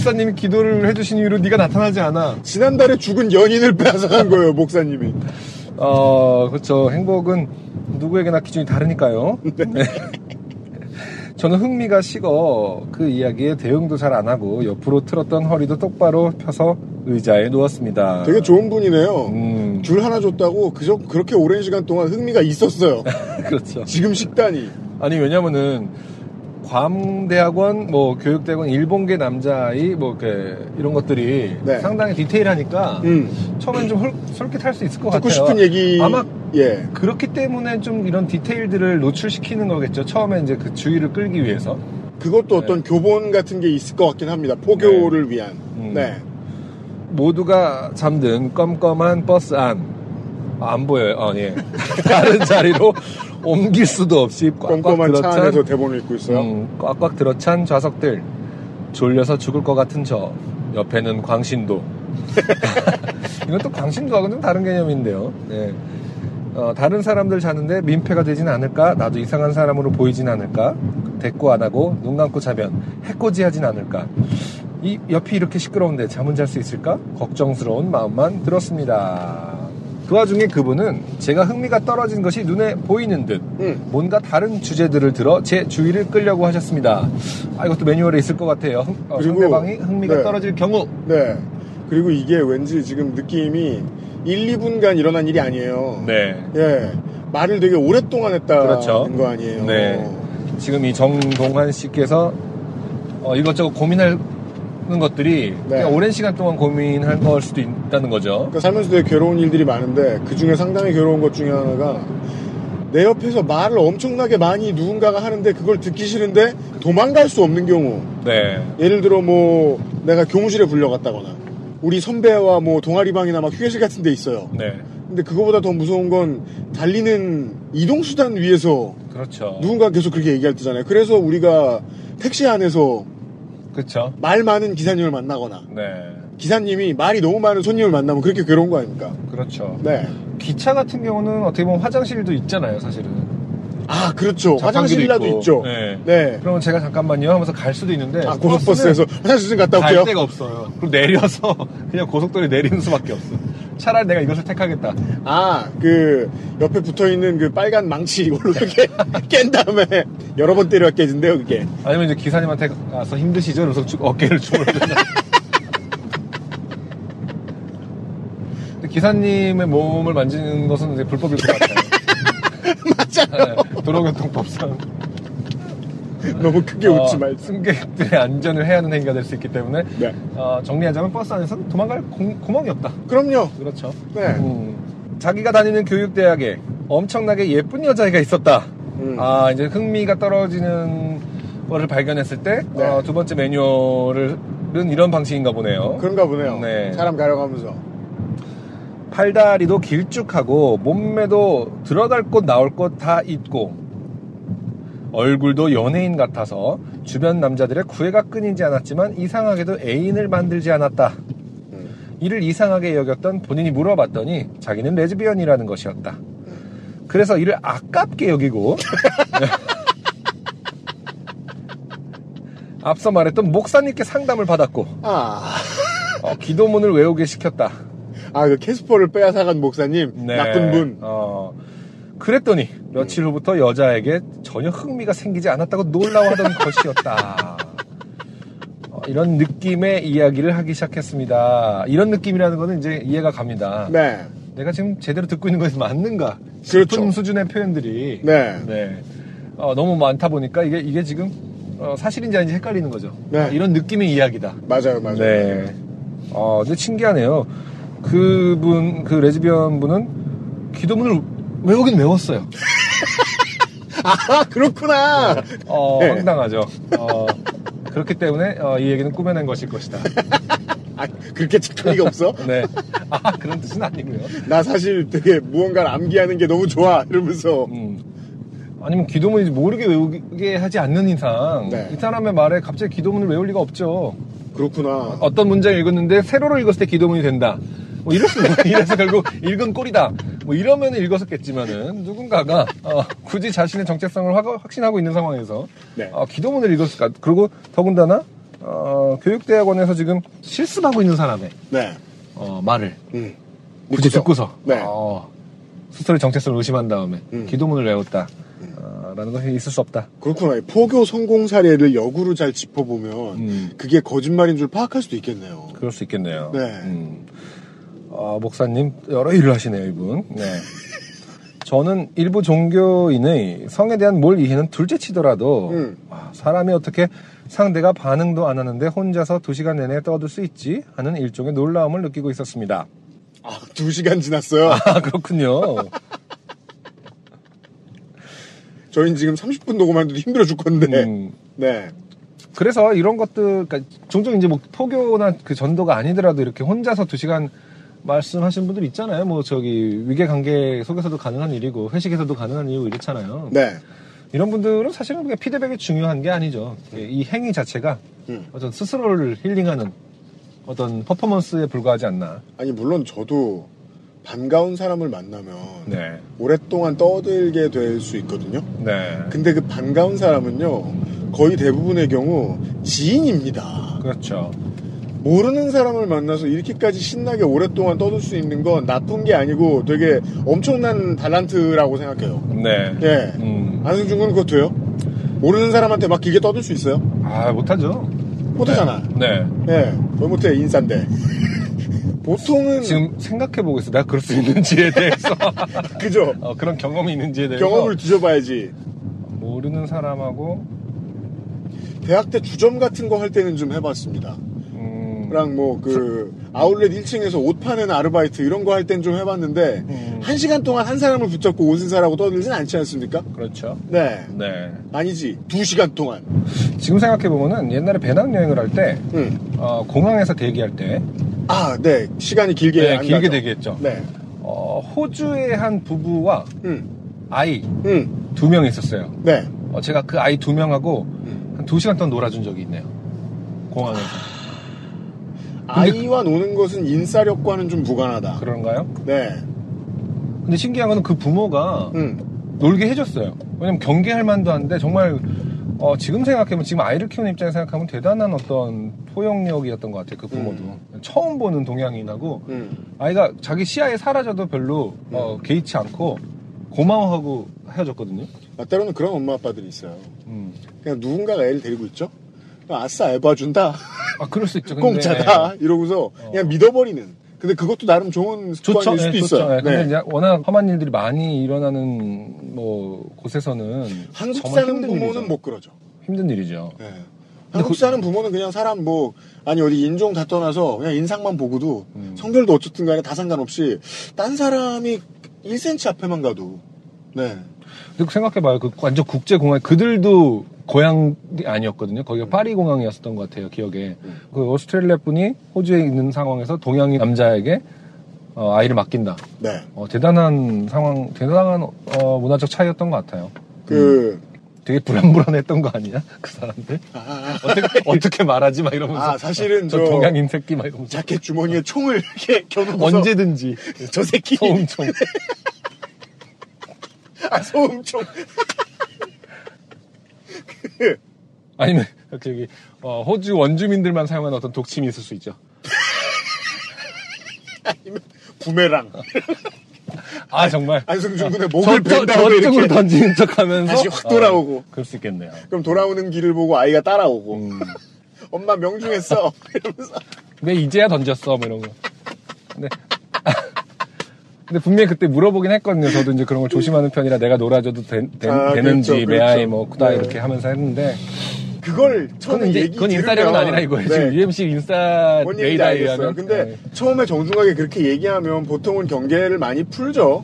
목사님이 기도를 해주신 이후로 네가 나타나지 않아. 지난달에 죽은 연인을 빼앗아간 거예요, 목사님이. 그렇죠. 행복은 누구에게나 기준이 다르니까요. 네. 저는 흥미가 식어 그 이야기에 대응도 잘 안 하고 옆으로 틀었던 허리도 똑바로 펴서 의자에 누웠습니다. 되게 좋은 분이네요. 귤 하나 줬다고 그렇게 오랜 시간 동안 흥미가 있었어요. 그렇죠. 지금 식단이. 아니 왜냐면은 괌대학원, 뭐 교육대학원 일본계 남자아이 뭐 이런 것들이 네. 상당히 디테일하니까 처음엔 좀 솔깃할 수 있을 것 듣고 같아요. 싶은 얘기. 아마 예. 그렇기 때문에 좀 이런 디테일들을 노출시키는 거겠죠. 처음에 이제 그 주의를 끌기 위해서. 그것도 어떤 교본 같은 게 있을 것 같긴 합니다. 포교를 위한. 네. 모두가 잠든 껌껌한 버스 안 보여요. 예. 다른 자리로 옮길 수도 없이 꽉꽉 껌껌한 차 들어찬 안에서 대본을 읽고 있어요. 꽉꽉 들어찬 좌석들. 졸려서 죽을 것 같은 저. 옆에는 광신도. 이건 또 광신도하고는 좀 다른 개념인데요. 네. 다른 사람들 자는데 민폐가 되진 않을까? 나도 이상한 사람으로 보이진 않을까? 대꾸 안 하고 눈 감고 자면 해코지하진 않을까? 이 옆이 이렇게 시끄러운데 잠은 잘 수 있을까? 걱정스러운 마음만 들었습니다. 그 와중에 그분은 제가 흥미가 떨어진 것이 눈에 보이는 듯 뭔가 다른 주제들을 들어 제 주의를 끌려고 하셨습니다. 이것도 매뉴얼에 있을 것 같아요. 그리고, 상대방이 흥미가 네. 떨어질 경우. 네. 그리고 이게 왠지 지금 느낌이 1, 2분간 일어난 일이 아니에요. 네. 예. 말을 되게 오랫동안 했다는 그렇죠. 거 아니에요. 네. 지금 이 정동환 씨께서 이것저것 고민하는 것들이 네. 오랜 시간 동안 고민할 걸 수도 있다는 거죠. 그러니까 살면서 되게 괴로운 일들이 많은데 그 중에 상당히 괴로운 것 중에 하나가 내 옆에서 말을 엄청나게 많이 누군가가 하는데 그걸 듣기 싫은데 도망갈 수 없는 경우. 네. 예를 들어 뭐 내가 교무실에 불려갔다거나 우리 선배와 뭐 동아리방이나 막 휴게실 같은 데 있어요. 네. 근데 그거보다 더 무서운 건 달리는 이동수단 위에서 그렇죠. 누군가 계속 그렇게 얘기할 때잖아요. 그래서 우리가 택시 안에서 그렇죠. 말 많은 기사님을 만나거나 네. 기사님이 말이 너무 많은 손님을 만나면 그렇게 괴로운 거 아닙니까? 그렇죠. 네. 기차 같은 경우는 어떻게 보면 화장실도 있잖아요, 사실은. 아, 그렇죠. 자판기도 화장실이라도 있고. 있죠. 네. 네. 그러면 제가 잠깐만요 하면서 갈 수도 있는데. 고속버스에서 화장실 좀 갔다 올게요. 갈 데가 없어요. 그럼 내려서 그냥 고속도로에 내리는 수밖에 없어. 차라리 내가 이것을 택하겠다. 그 옆에 붙어있는 그 빨간 망치 이걸로 이렇게 깬 다음에 여러 번 때려 깨진대요, 그게. 아니면 이제 기사님한테 가서 힘드시죠? 그래서 어깨를 주물러준다. 기사님의 몸을 만지는 것은 이제 불법일 것 같아요. 맞아요. 네, 도로교통법상. 너무 크게 웃지 말지. 승객들의 안전을 해야 하는 행위가 될 수 있기 때문에 네. 정리하자면 버스 안에서는 도망갈 구멍이 없다. 그럼요. 그렇죠. 네. 자기가 다니는 교육대학에 엄청나게 예쁜 여자애가 있었다. 이제 흥미가 떨어지는 거를 발견했을 때 네. 두 번째 매뉴얼은 이런 방식인가 보네요. 그런가 보네요. 네. 사람 가려가면서. 팔다리도 길쭉하고 몸매도 들어갈 곳 나올 곳 다 있고 얼굴도 연예인 같아서 주변 남자들의 구애가 끊이지 않았지만 이상하게도 애인을 만들지 않았다. 이를 이상하게 여겼던 본인이 물어봤더니 자기는 레즈비언이라는 것이었다. 그래서 이를 아깝게 여기고 앞서 말했던 목사님께 상담을 받았고 기도문을 외우게 시켰다. 그 캐스퍼를 빼앗아간 목사님. 네. 나쁜 분. 그랬더니 며칠 후부터 여자에게 전혀 흥미가 생기지 않았다고 놀라워하던 것이었다. 이런 느낌의 이야기를 하기 시작했습니다. 이런 느낌이라는 거는 이제 이해가 갑니다. 네. 내가 지금 제대로 듣고 있는 것이 맞는가 싶은 그렇죠. 수준의 표현들이 네. 너무 많다 보니까 이게 지금 사실인지 아닌지 헷갈리는 거죠. 네. 이런 느낌의 이야기다. 맞아요. 네. 근데 신기하네요. 그 레즈비언 분은 기도문을 외우긴 외웠어요. 그렇구나. 네. 황당하죠. 그렇기 때문에 이 얘기는 꾸며낸 것일 것이다. 그렇게 착할 리가 없어? 네. 그런 뜻은 아니고요. 나 사실 되게 무언가를 암기하는 게 너무 좋아. 이러면서. 아니면 기도문이 모르게 외우게 하지 않는 이상 네. 이 사람의 말에 갑자기 기도문을 외울 리가 없죠. 그렇구나. 어떤 문장을 읽었는데 세로로 읽었을 때 기도문이 된다. 이래서 결국 읽은 꼴이다. 이러면 읽었었겠지만은 누군가가 굳이 자신의 정체성을 확신하고 있는 상황에서 네. 기도문을 읽었을까? 그리고 더군다나 교육대학원에서 지금 실습하고 있는 사람의 네. 말을 굳이 믿고서. 듣고서 네. 스스로의 정체성을 의심한 다음에 기도문을 외웠다. 라는 것이 있을 수 없다. 그렇구나. 포교 성공 사례를 역으로 잘 짚어보면 그게 거짓말인 줄 파악할 수도 있겠네요. 그럴 수 있겠네요. 네. 목사님 여러 일을 하시네요, 이분. 네. 저는 일부 종교인의 성에 대한 몰 이해는 둘째치더라도 사람이 어떻게 상대가 반응도 안 하는데 혼자서 2시간 내내 떠들 수 있지 하는 일종의 놀라움을 느끼고 있었습니다. 2시간 지났어요. 그렇군요. 저희는 지금 30분 녹음하는데도 힘들어 죽겠는데. 네. 그래서 이런 것들, 그러니까 종종 이제 뭐 포교나 그 전도가 아니더라도 이렇게 혼자서 2시간 말씀하시는 분들 있잖아요. 뭐 저기 위계 관계 속에서도 가능한 일이고 회식에서도 가능한 일이고 이렇잖아요. 네. 이런 분들은 사실은 그게 피드백이 중요한 게 아니죠. 이 행위 자체가 어떤 스스로를 힐링하는 어떤 퍼포먼스에 불과하지 않나. 아니 물론 저도 반가운 사람을 만나면 네. 오랫동안 떠들게 될 수 있거든요. 네. 근데 그 반가운 사람은요 거의 대부분의 경우 지인입니다. 그렇죠. 모르는 사람을 만나서 이렇게까지 신나게 오랫동안 떠들 수 있는 건 나쁜 게 아니고 되게 엄청난 달란트라고 생각해요. 네. 예. 안승준 군은 그거 돼요? 모르는 사람한테 막 길게 떠들 수 있어요? 못하죠. 못하잖아. 네. 예. 왜 못해? 인싸인데. 보통은 지금 생각해보고 있어. 내가 그럴 수 있는지에 대해서. 그죠? 그런 경험이 있는지에 대해서. 경험을 뒤져봐야지. 모르는 사람하고 대학 때 주점 같은 거 할 때는 좀 해봤습니다. 랑 뭐 그 아울렛 1층에서 옷 파는 아르바이트 이런 거 할 땐 좀 해봤는데 1시간 동안 한 사람을 붙잡고 옷을 사라고 떠들진 않지 않습니까? 그렇죠. 네. 네. 아니지. 2시간 동안. 지금 생각해보면은 옛날에 배낭여행을 할 때 공항에서 대기할 때 네. 시간이 길게 네, 안 길게 가죠. 대기했죠. 네. 호주의 한 부부와 아이 2명이 있었어요. 네. 제가 그 아이 2명하고 한 2시간 동안 놀아준 적이 있네요. 공항에서. 아이와 노는 것은 인싸력과는 좀 무관하다. 그런가요? 네. 근데 신기한 건 그 부모가 놀게 해줬어요. 왜냐면 경계할 만도 한데 정말 지금 생각해보면 지금 아이를 키우는 입장에서 생각하면 대단한 어떤 포용력이었던 것 같아요. 그 부모도. 처음 보는 동양인하고 아이가 자기 시야에 사라져도 별로 개의치 않고 고마워하고 헤어졌거든요. 때로는 그런 엄마 아빠들이 있어요. 그냥 누군가가 애를 데리고 있죠. 아싸 애 봐준다. 그럴 수 있죠. 근데, 공짜다. 이러고서 그냥 믿어버리는. 근데 그것도 나름 좋은 습관일 수도 있어요. 네. 근데 이제 워낙 험한 일들이 많이 일어나는 뭐 곳에서는 한국 정말 사는 힘든 부모는 일이죠. 못 그러죠. 힘든 일이죠. 네. 한국 사는 부모는 그냥 사람 어디 인종 다 떠나서 그냥 인상만 보고도 성별도 어쨌든 간에 다 상관없이 딴 사람이 1cm 앞에만 가도 네. 근데 생각해봐요. 그 완전 국제공항 그들도 고향이 아니었거든요. 거기가 파리 공항이었던 것 같아요. 기억에. 그 오스트레일리아 분이 호주에 있는 상황에서 동양인 남자에게 아이를 맡긴다. 네. 대단한 상황, 대단한 문화적 차이였던 것 같아요. 되게 불안불안했던 거 아니야? 그 사람들? 어떻게 말하지? 막 이러면서. 사실은 저 동양인 새끼 막 이러면서. 자켓 주머니에 총을 이렇게 겨누고서 언제든지. 저 새끼. 소음총. 소음총. 아니면 저기 호주 원주민들만 사용하는 어떤 독침이 있을 수 있죠. 아니면 부메랑. 정말. 안승준 군의 목을 벤 다음에 저쪽으로 이렇게 던지는 척하면서 다시 확 돌아오고. 그럴 수 있겠네요. 그럼 돌아오는 길을 보고 아이가 따라오고. 엄마 명중했어. 이러면서. 왜 이제야 던졌어? 뭐 이런 거. 근데 분명히 그때 물어보긴 했거든요. 저도 이제 그런 걸 조심하는 편이라 내가 놀아줘도 되는지, 그렇죠. 매아이 구다 이렇게 하면서 했는데. 그걸 처음에 그건 인싸력은 아니라 이거예요. 네. 지금 UMC 인싸 뭔 얘기인지 알겠어요. 근데 처음에 정중하게 그렇게 얘기하면 보통은 경계를 많이 풀죠.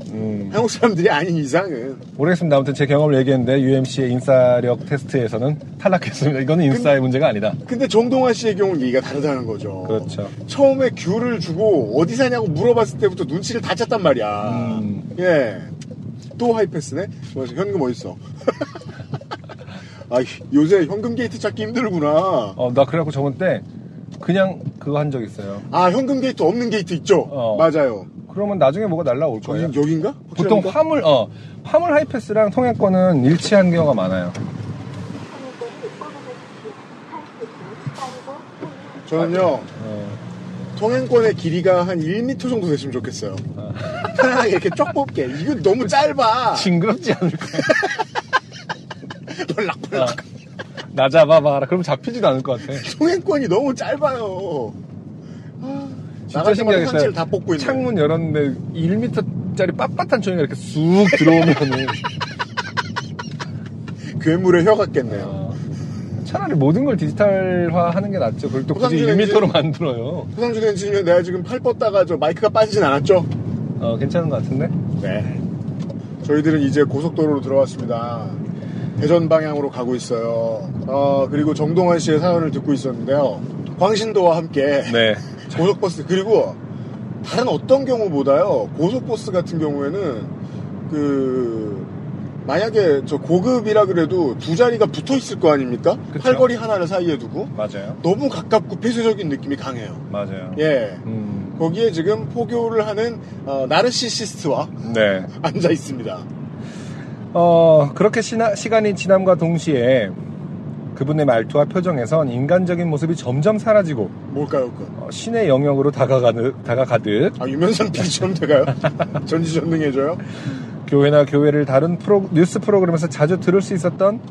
한국 사람들이 아닌 이상은. 모르겠습니다. 아무튼 제 경험을 얘기했는데 UMC의 인싸력 테스트에서는 탈락했습니다. 이거는 인싸의 문제가 아니다. 근데 정동환 씨의 경우는 얘기가 다르다는 거죠. 그렇죠. 처음에 귤을 주고 어디 사냐고 물어봤을 때부터 눈치를 다 챘단 말이야. 예. 또 하이패스네? 현금 어딨어? 요새 현금 게이트 찾기 힘들구나. 나 그래갖고 저번 때 그냥 그거 한 적 있어요. 현금 게이트 없는 게이트 있죠? 맞아요. 그러면 나중에 뭐가 날라올 거예요. 여긴가? 보통 화물 하이패스랑 통행권은 일치한 경우가 많아요. 저는요, 통행권의 길이가 한 1m 정도 됐으면 좋겠어요. 편안하게 이렇게 쫙 뽑게. 이거 너무 짧아. 징그럽지 않을까? 벌락벌락. 나 잡아봐라. 그럼 잡히지도 않을 것 같아. 통행권이 너무 짧아요. 진짜 나갈 때마다 신기하겠어요. 한치를 다 뽑고 있네. 창문 열었는데 1m짜리 빳빳한 종이가 이렇게 쑥 들어오면은 괴물의 혀 같겠네요. 차라리 모든 걸 디지털화 하는 게 낫죠. 그걸 또 굳이 1m로 만들어요. 호상준 엔지니어 내가 지금 팔 뻗다가 저 마이크가 빠지진 않았죠? 괜찮은 것 같은데? 네. 저희들은 이제 고속도로로 들어왔습니다. 대전 방향으로 가고 있어요. 그리고 정동환 씨의 사연을 듣고 있었는데요. 광신도와 함께 네. 고속버스 그리고 다른 어떤 경우보다요. 고속버스 같은 경우에는 만약에 저 고급이라 그래도 두 자리가 붙어 있을 거 아닙니까? 그쵸? 팔걸이 하나를 사이에 두고 맞아요. 너무 가깝고 폐쇄적인 느낌이 강해요. 맞아요. 예. 거기에 지금 포교를 하는 나르시시스트와 네. 앉아 있습니다. 그렇게 시간이 지남과 동시에 그분의 말투와 표정에선 인간적인 모습이 점점 사라지고 뭘까요, 신의 영역으로 다가가듯 유면상 PD처럼 돼가요? 전지전능해져요? 교회나 교회를 다룬 뉴스 프로그램에서 자주 들을 수 있었던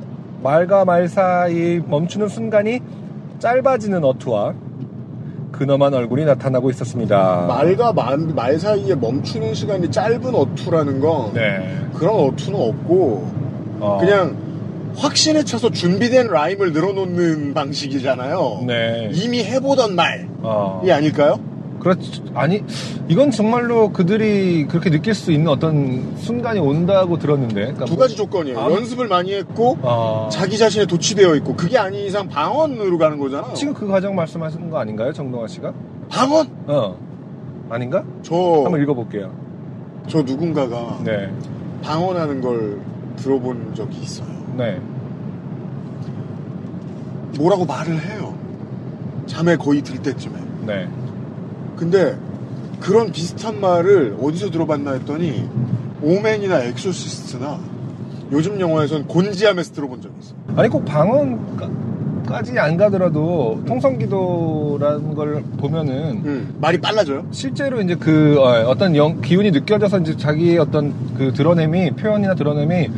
말과 말 사이 멈추는 순간이 짧아지는 어투와 근엄한 얼굴이 나타나고 있었습니다. 말과 말 사이에 멈추는 시간이 짧은 어투라는 건 그런 어투는 없고 그냥 확신에 차서 준비된 라임을 늘어놓는 방식이잖아요. 네. 이미 해보던 말이 아닐까요? 그렇죠. 아니, 이건 정말로 그들이 그렇게 느낄 수 있는 어떤 순간이 온다고 들었는데. 그러니까 두 가지 조건이에요. 연습을 많이 했고, 자기 자신에 도취되어 있고, 그게 아닌 이상 방언으로 가는 거잖아요. 지금 그 과정 말씀하시는 거 아닌가요, 정동아 씨가? 방언? 아닌가? 한번 읽어볼게요. 저 누군가가 네. 방언하는 걸 들어본 적이 있어요. 네. 뭐라고 말을 해요. 잠에 거의 들 때쯤에. 네. 근데 그런 비슷한 말을 어디서 들어봤나 했더니 오맨이나 엑소시스트나 요즘 영화에선 곤지암에서 들어본 적이 있어요. 아니 꼭 방언까지 안 가더라도 통성기도라는 걸 보면은 말이 빨라져요? 실제로 이제 어떤 기운이 느껴져서 이제 자기의 어떤 그 표현이나 드러냄이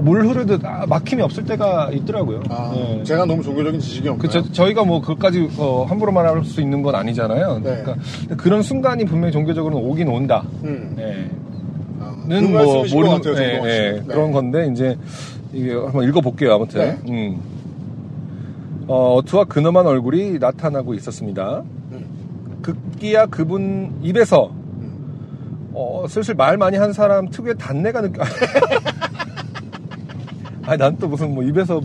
물 흐르듯 막힘이 없을 때가 있더라고요. 네. 제가 너무 종교적인 지식이 없나요? 그쵸. 저희가 뭐 그것까지 함부로 말할 수 있는 건 아니잖아요. 네. 그러니까 그런 순간이 분명히 종교적으로는 오긴 온다. 네. 는 뭐 모르는 것 같아요, 네. 그런 건데 이제 이게 한번 읽어볼게요. 아무튼 네. 어투와 근엄한 얼굴이 나타나고 있었습니다. 급기야 그분 입에서 슬슬 말 많이 한 사람 특유의 단내가 난 또 입에서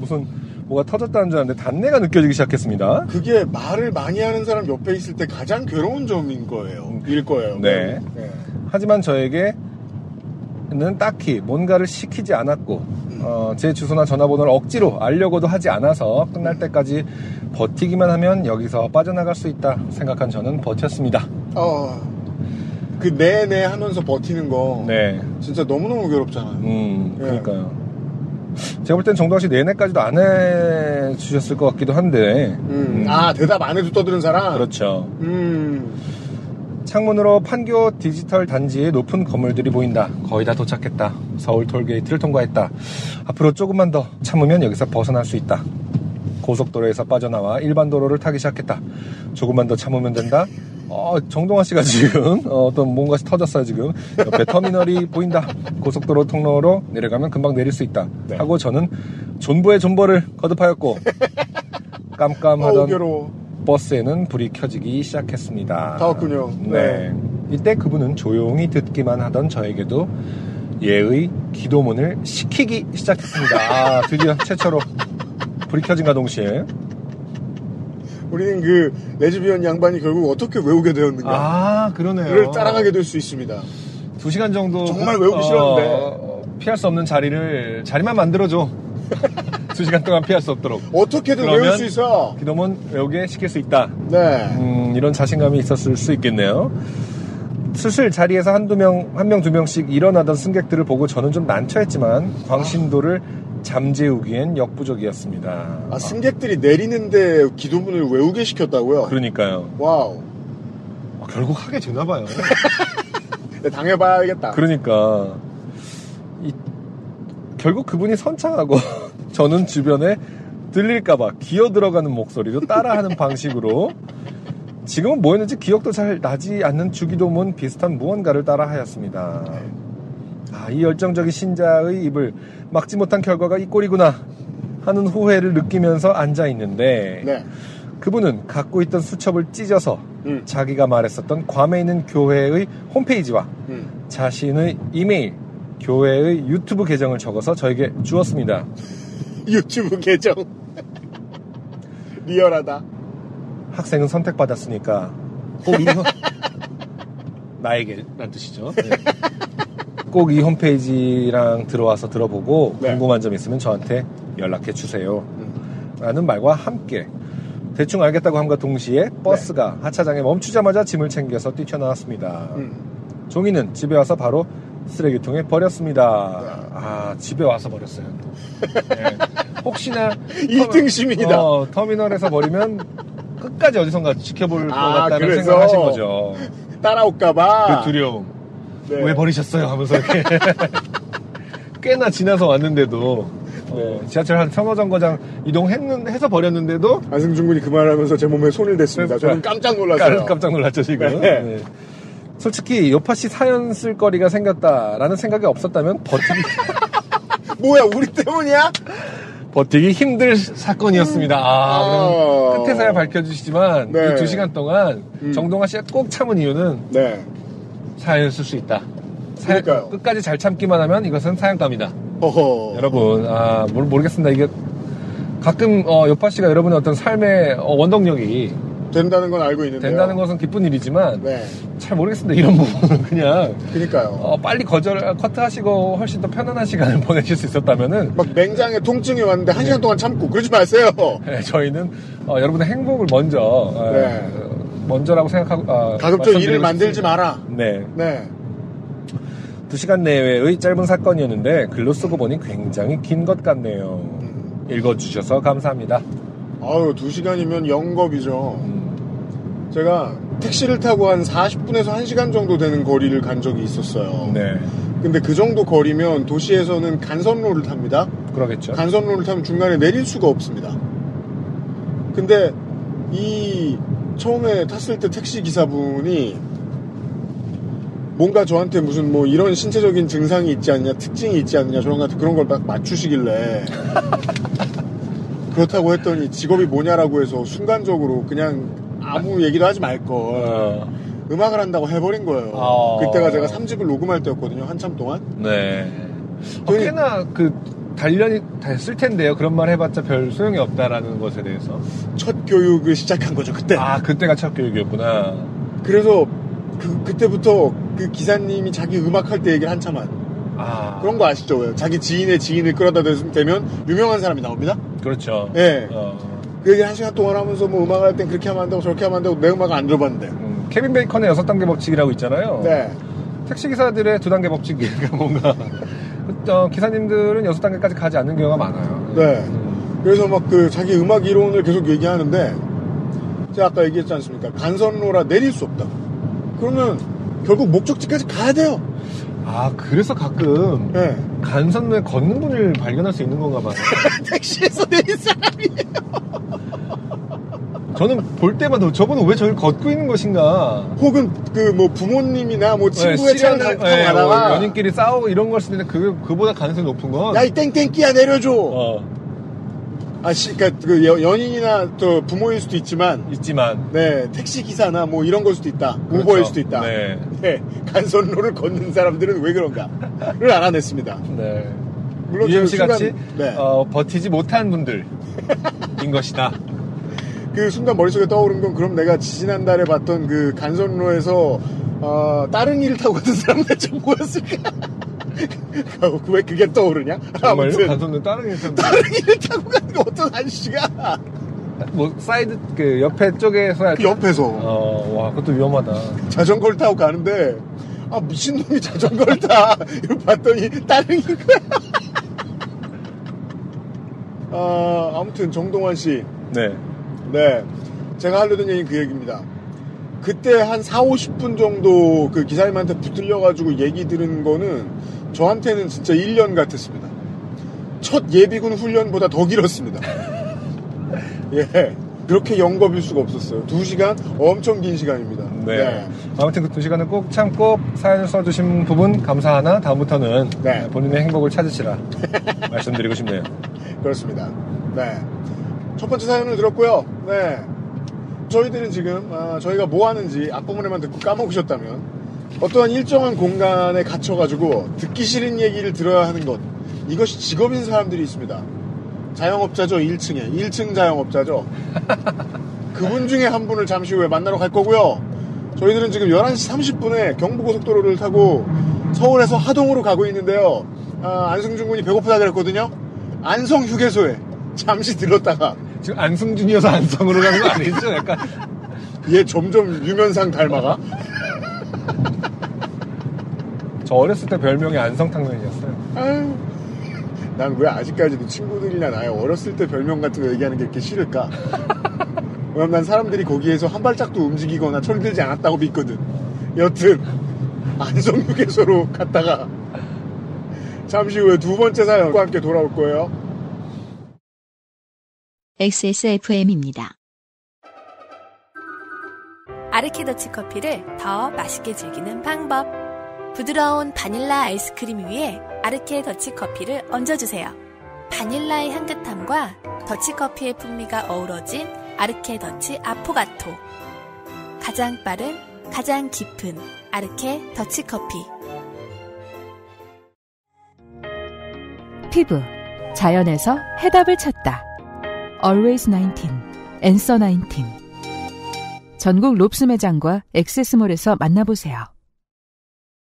뭐가 터졌다는 줄 알았는데 단내가 느껴지기 시작했습니다. 그게 말을 많이 하는 사람 옆에 있을 때 가장 괴로운 점인 거예요. 일 거예요. 네. 하지만 저에게는 딱히 뭔가를 시키지 않았고 제 주소나 전화번호를 억지로 알려고도 하지 않아서 끝날 때까지 버티기만 하면 여기서 빠져나갈 수 있다 생각한 저는 버텼습니다. 그 네네 하면서 버티는 거 진짜 너무너무 괴롭잖아요. 그러니까요. 제가 볼 땐 정동환 씨 내내까지도 안 해주셨을 것 같기도 한데. 대답 안 해도 떠드는 사람? 그렇죠. 창문으로 판교 디지털 단지의 높은 건물들이 보인다. 거의 다 도착했다. 서울 톨게이트를 통과했다. 앞으로 조금만 더 참으면 여기서 벗어날 수 있다. 고속도로에서 빠져나와 일반 도로를 타기 시작했다. 조금만 더 참으면 된다. 정동환 씨가 지금 어떤 뭔가 터졌어요 지금. 옆에 터미널이 보인다. 고속도로 통로로 내려가면 금방 내릴 수 있다. 하고 저는 존버의 존버를 거듭하였고 깜깜하던 버스에는 불이 켜지기 시작했습니다. 다 왔군요. 네. 이때 그분은 조용히 듣기만 하던 저에게도 예의 기도문을 시키기 시작했습니다. 드디어 최초로 불이 켜진과 동시에 우리는 그 레즈비언 양반이 결국 어떻게 외우게 되었는가? 그러네요. 를 따라가게 될 수 있습니다. 2시간 정도 정말 외우기 싫었는데 피할 수 없는 자리만 만들어줘. 2시간 동안 피할 수 없도록. 어떻게든 외울 수 있어. 기도문 외우게 시킬 수 있다. 네. 이런 자신감이 있었을 수 있겠네요. 슬슬 자리에서 한 명, 두 명씩 일어나던 승객들을 보고 저는 좀 난처했지만 광신도를 잠재우기엔 역부족이었습니다. 아, 승객들이 내리는데 기도문을 외우게 시켰다고요? 그러니까요. 와우. 결국 하게 되나 봐요. 당해봐야겠다. 그러니까 결국 그분이 선창하고 저는 주변에 들릴까봐 기어 들어가는 목소리로 따라하는 방식으로 지금은 뭐였는지 기억도 잘 나지 않는 주기도문 비슷한 무언가를 따라하였습니다. 아, 이 열정적인 신자의 입을 막지 못한 결과가 이 꼴이구나 하는 후회를 느끼면서 앉아있는데 네. 그분은 갖고 있던 수첩을 찢어서 자기가 말했었던 괌에 있는 교회의 홈페이지와 자신의 이메일, 교회의 유튜브 계정을 적어서 저에게 주었습니다. 유튜브 계정. 리얼하다. 학생은 선택받았으니까 꼭 이 나에게 란 뜻이죠. 네. 꼭 이 홈페이지랑 들어와서 들어보고 네. 궁금한 점 있으면 저한테 연락해 주세요. 라는 말과 함께 대충 알겠다고 함과 동시에 버스가 하차장에 멈추자마자 짐을 챙겨서 뛰쳐나왔습니다. 종이는 집에 와서 바로 쓰레기통에 버렸습니다. 아, 집에 와서 버렸어요. 네. 혹시나 1등 시민이다. 터미널에서 버리면 끝까지 어디선가 지켜볼 것 아, 같다는 그래서 생각을 하신 거죠. 따라올까봐. 그 두려움. 네. 왜 버리셨어요? 하면서 이렇게 꽤나 지나서 왔는데도 지하철 한 3호정거장 이동해서 버렸는데도 안승준 군이 그 말을 하면서 제 몸에 손을 댔습니다. 저는 깜짝 놀랐어요. 깜짝 놀랐죠 지금. 네. 네. 솔직히 요파씨 사연 쓸 거리가 생겼다라는 생각이 없었다면 뭐야, 우리 때문이야? 버티기 힘들 사건이었습니다. 그럼 끝에서야 밝혀주시지만 네. 이 2시간 동안 정동아 씨가 꼭 참은 이유는 네. 사연을 쓸 수 있다. 그러니까요. 끝까지 잘 참기만 하면 이것은 사연감이다. 어허. 여러분, 모르겠습니다. 이게 가끔 요파 씨가 여러분의 어떤 삶의 원동력이 된다는 건 알고 있는데요. 된다는 것은 기쁜 일이지만 네. 잘 모르겠습니다. 이런 부분은 그냥 그러니까요. 빨리 커트하시고 훨씬 더 편안한 시간을 보내실 수 있었다면은 막 맹장에 통증이 왔는데 1시간 동안 참고 그러지 마세요. 네, 저희는 여러분의 행복을 먼저라고 생각하고 가급적 일을 만들지 마라. 네. 네. 2시간 내외의 짧은 사건이었는데 글로 쓰고 보니 굉장히 긴 것 같네요. 읽어주셔서 감사합니다. 아유, 2시간이면 영겁이죠. 제가 택시를 타고 한 40분에서 1시간 정도 되는 거리를 간 적이 있었어요. 네. 근데 그 정도 거리면 도시에서는 간선로를 탑니다. 그러겠죠. 간선로를 타면 중간에 내릴 수가 없습니다. 근데 처음에 탔을 때 택시 기사분이 뭔가 저한테 무슨 뭐 이런 신체적인 증상이 있지 않냐, 특징이 있지 않냐, 저런 같은 그런 걸 막 맞추시길래 그렇다고 했더니 직업이 뭐냐라고 해서 순간적으로 그냥 아무 얘기도 하지 말걸 음악을 한다고 해버린 거예요. 그때가 제가 3집을 녹음할 때였거든요. 한참 동안. 네. 꽤나 단련이 됐을 텐데요. 그런 말 해봤자 별 소용이 없다라는 것에 대해서. 첫 교육을 시작한 거죠, 그때. 아, 그때가 첫 교육이었구나. 그래서 그때부터 그 기사님이 자기 음악할 때 얘기를 한참 한. 그런 거 아시죠? 왜? 자기 지인의 지인을 끌어다 대면 유명한 사람이 나옵니다? 그렇죠. 예. 그 얘기 1시간 동안 하면서 뭐 음악을 할 땐 그렇게 하면 안 되고 저렇게 하면 안 되고 내 음악을 안 들어봤는데. 케빈 베이컨의 6단계 법칙이라고 있잖아요. 네. 택시기사들의 2단계 법칙이 뭔가 기사님들은 6단계까지 가지 않는 경우가 많아요. 네. 그래서 막 자기 음악 이론을 계속 얘기하는데 제가 아까 얘기했지 않습니까? 간선로라 내릴 수 없다. 그러면 결국 목적지까지 가야 돼요. 아, 그래서 가끔 네. 간선로에 걷는 분을 발견할 수 있는 건가 봐요. 택시에서 내린 사람이에요. 저는 볼 때마다 저분은 왜 저를 걷고 있는 것인가. 혹은 뭐 부모님이나 뭐 친구의 차를 타고 가다가 연인끼리 싸우고 이런 걸 쓰는데 그보다 가능성이 높은 건. 야, 이 땡땡끼야 내려줘. 그러니까 연인이나 또 부모일 수도 있지만. 네, 택시 기사나 뭐 이런 걸 수도 있다. 그렇죠. 우버일 수도 있다. 네. 네, 간선로를 걷는 사람들은 왜 그런가를 알아냈습니다. 네. 물론 UMC 같이 네. 버티지 못한 분들인 것이다. 그 순간 머릿속에 떠오른 건 그럼 내가 지난달에 봤던 그 간선로에서 다른 일을 타고 가던 사람은 대체 뭐였을까? 왜 그게 떠오르냐? 정말요? 간선로 다른 일을 타고 가는 거 어떤 아저씨가 뭐 사이드 옆에 쪽에서 옆에서 와, 그것도 위험하다. 자전거를 타고 가는데 미친놈이 자전거를 타 이러고 봤더니 따릉인 거야. 아무튼 정동환 씨. 네. 네. 제가 하려던 얘기는 그 얘기입니다. 그때 한 40-50분 정도 그 기사님한테 붙들려가지고 얘기 들은 거는 저한테는 진짜 1년 같았습니다. 첫 예비군 훈련보다 더 길었습니다. 예. 그렇게 영겁일 수가 없었어요. 2시간? 엄청 긴 시간입니다. 네. 아무튼 그 2시간을 꼭 참고 사연을 써주신 부분 감사하나 다음부터는 네. 본인의 행복을 찾으시라 말씀드리고 싶네요. 그렇습니다. 네. 첫 번째 사연을 들었고요. 네. 저희들은 지금 저희가 뭐 하는지 앞부분에만 듣고 까먹으셨다면 어떠한 일정한 공간에 갇혀가지고 듣기 싫은 얘기를 들어야 하는 것, 이것이 직업인 사람들이 있습니다. 자영업자죠. 1층 자영업자죠. 그분 중에 한 분을 잠시 후에 만나러 갈 거고요. 저희들은 지금 11시 30분에 경부고속도로를 타고 서울에서 하동으로 가고 있는데요. 안승준 군이 배고프다 그랬거든요. 안성휴게소에 잠시 들렀다가 지금 안승준이어서 안성으로 가는 거 아니죠? 약간 얘 점점 유면상 닮아가? 저 어렸을 때 별명이 안성탕면이었어요. 난 왜 아직까지도 친구들이나 나의 어렸을 때 별명 같은 거 얘기하는 게 이렇게 싫을까? 왜냐면 난 사람들이 거기에서 한 발짝도 움직이거나 철들지 않았다고 믿거든. 여튼 안성휴게소로 갔다가 잠시 후에 두 번째 사연과 함께 돌아올 거예요. XSFM입니다. 아르케더치 커피를 더 맛있게 즐기는 방법. 부드러운 바닐라 아이스크림 위에 아르케 더치 커피를 얹어주세요. 바닐라의 향긋함과 더치커피의 풍미가 어우러진 아르케 더치 아포가토. 가장 빠른, 가장 깊은 아르케 더치 커피. 피부, 자연에서 해답을 찾다. Always 19, Answer 19. 전국 롭스 매장과 액세스몰에서 만나보세요.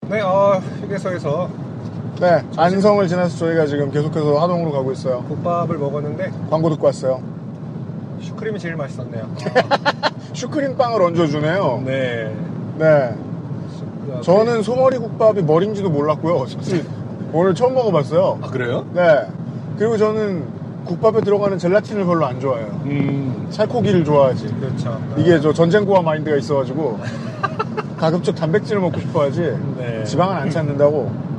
네, 휴게소에서 네, 안성을 지나서 저희가 지금 계속해서 하동으로 가고 있어요. 국밥을 먹었는데 광고 듣고 왔어요. 슈크림이 제일 맛있었네요. 슈크림 빵을 얹어주네요. 네. 네. 저는 소머리 국밥이 머리인지도 몰랐고요. 사실 오늘 처음 먹어봤어요. 아, 그래요? 네. 그리고 저는 국밥에 들어가는 젤라틴을 별로 안 좋아해요. 살코기를 좋아하지. 그렇죠. 이게 저 전쟁고와 마인드가 있어가지고 가급적 단백질을 먹고 싶어하지. 네. 지방은 안 찾는다고.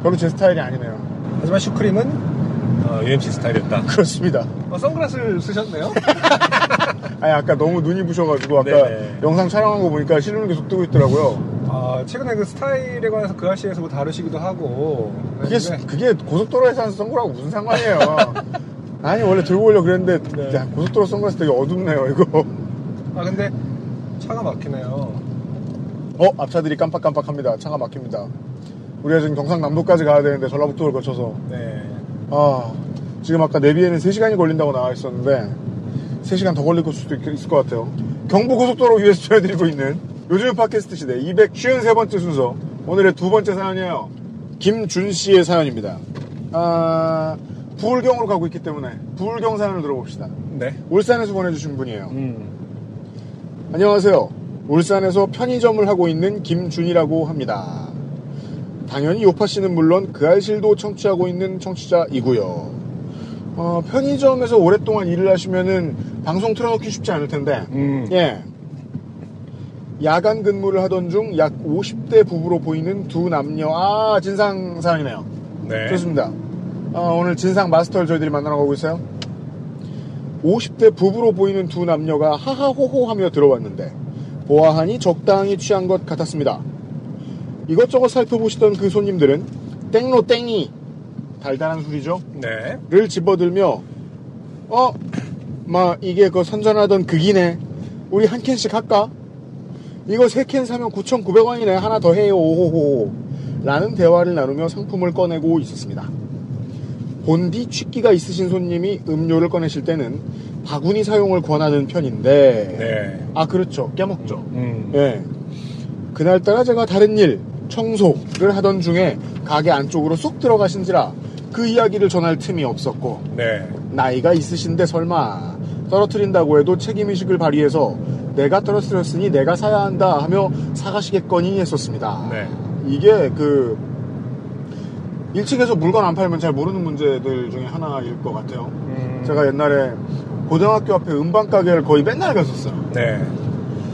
별로 제 스타일이 아니네요. 하지만 슈크림은 UMC 스타일이었다. 그렇습니다. 선글라스를 쓰셨네요? 아니, 아까 너무 눈이 부셔가지고 아까 네네. 영상 촬영한 거 보니까 실눈이 계속 뜨고 있더라고요. 최근에 그 스타일에 관해서 그 아시에서 뭐 다루시기도 하고. 그게 고속도로에서 하는 선글라스하고 무슨 상관이에요. 아니, 원래 들고 오려고 그랬는데, 네. 야, 고속도로 선글라스 되게 어둡네요, 이거. 근데 차가 막히네요. 앞차들이 깜빡깜빡합니다. 차가 막힙니다. 우리가 지금 경상남도까지 가야 되는데 전라북도를 거쳐서. 네. 지금 아까 내비에는 3시간이 걸린다고 나와 있었는데 3시간 더 걸릴 수도 있을 것 같아요. 경부고속도로 위에서 전해드리고 있는 요즘 팟캐스트 시대 253번째 순서, 오늘의 두 번째 사연이에요. 김준씨의 사연입니다. 부울경으로 가고 있기 때문에 부울경 사연을 들어봅시다. 네. 울산에서 보내주신 분이에요. 안녕하세요. 울산에서 편의점을 하고 있는 김준이라고 합니다. 당연히 요파씨는 물론 그 알실도 청취하고 있는 청취자이고요. 편의점에서 오랫동안 일을 하시면은 방송 틀어놓기 쉽지 않을 텐데, 예. 야간 근무를 하던 중 약 50대 부부로 보이는 두 남녀, 진상 사연이네요. 네. 좋습니다. 오늘 진상 마스터를 저희들이 만나러 가고 있어요. 50대 부부로 보이는 두 남녀가 하하호호 하며 들어왔는데, 보아하니 적당히 취한 것 같았습니다. 이것저것 살펴보시던 그 손님들은 땡로 땡이, 달달한 술이죠? 네. 를 집어들며 이게 그 선전하던 극이네. 우리 한 캔씩 할까? 이거 3캔 사면 9,900원이네. 하나 더 해요. 오호호. 라는 대화를 나누며 상품을 꺼내고 있었습니다. 본디 취기가 있으신 손님이 음료를 꺼내실 때는 바구니 사용을 권하는 편인데, 네. 그렇죠. 깨먹죠. 예. 그날따라 제가 다른 일, 청소를 하던 중에 가게 안쪽으로 쏙 들어가신지라 그 이야기를 전할 틈이 없었고, 네. 나이가 있으신데 설마 떨어뜨린다고 해도 책임의식을 발휘해서 내가 떨어뜨렸으니 내가 사야 한다 하며 사가시겠거니 했었습니다. 네. 이게 1층에서 물건 안 팔면 잘 모르는 문제들 중에 하나일 것 같아요. 제가 옛날에 고등학교 앞에 음반 가게를 거의 맨날 갔었어요. 네.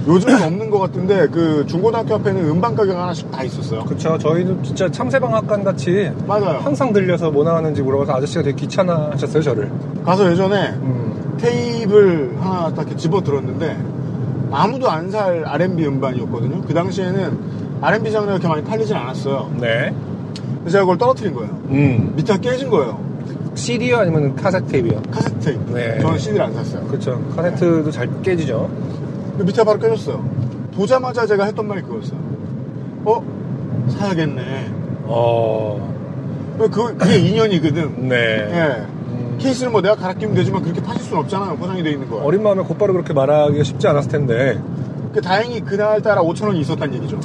요즘은 없는 것 같은데 그 중고등학교 앞에는 음반 가게가 하나씩 다 있었어요. 그쵸. 저희도 진짜 참새방앗간 같이 맞아요. 항상 들려서 뭐 나왔는지 물어봐서 아저씨가 되게 귀찮아 하셨어요, 저를. 가서 예전에 테이프를 하나 딱 이렇게 집어 들었는데 아무도 안 살 R&B 음반이었거든요. 그 당시에는 R&B 장르가 그렇게 많이 팔리진 않았어요. 네. 그래서 제가 그걸 떨어뜨린 거예요. 밑에가 깨진 거예요. CD요 아니면 카세트 테이프요? 카세트 테이프. 네. 저는 CD를 안 샀어요. 그렇죠. 카세트도 잘 깨지죠. 밑에 바로 깨졌어요. 보자마자 제가 했던 말이 그거였어요. 사야겠네. 그게 인연이거든. 네. 예. 케이스는 뭐 내가 갈아 끼면 되지만 그렇게 파실 수는 없잖아요. 포장이 돼 있는 거. 어린 마음에 곧바로 그렇게 말하기가 쉽지 않았을 텐데. 다행히 그날따라 5,000원이 있었단 얘기죠.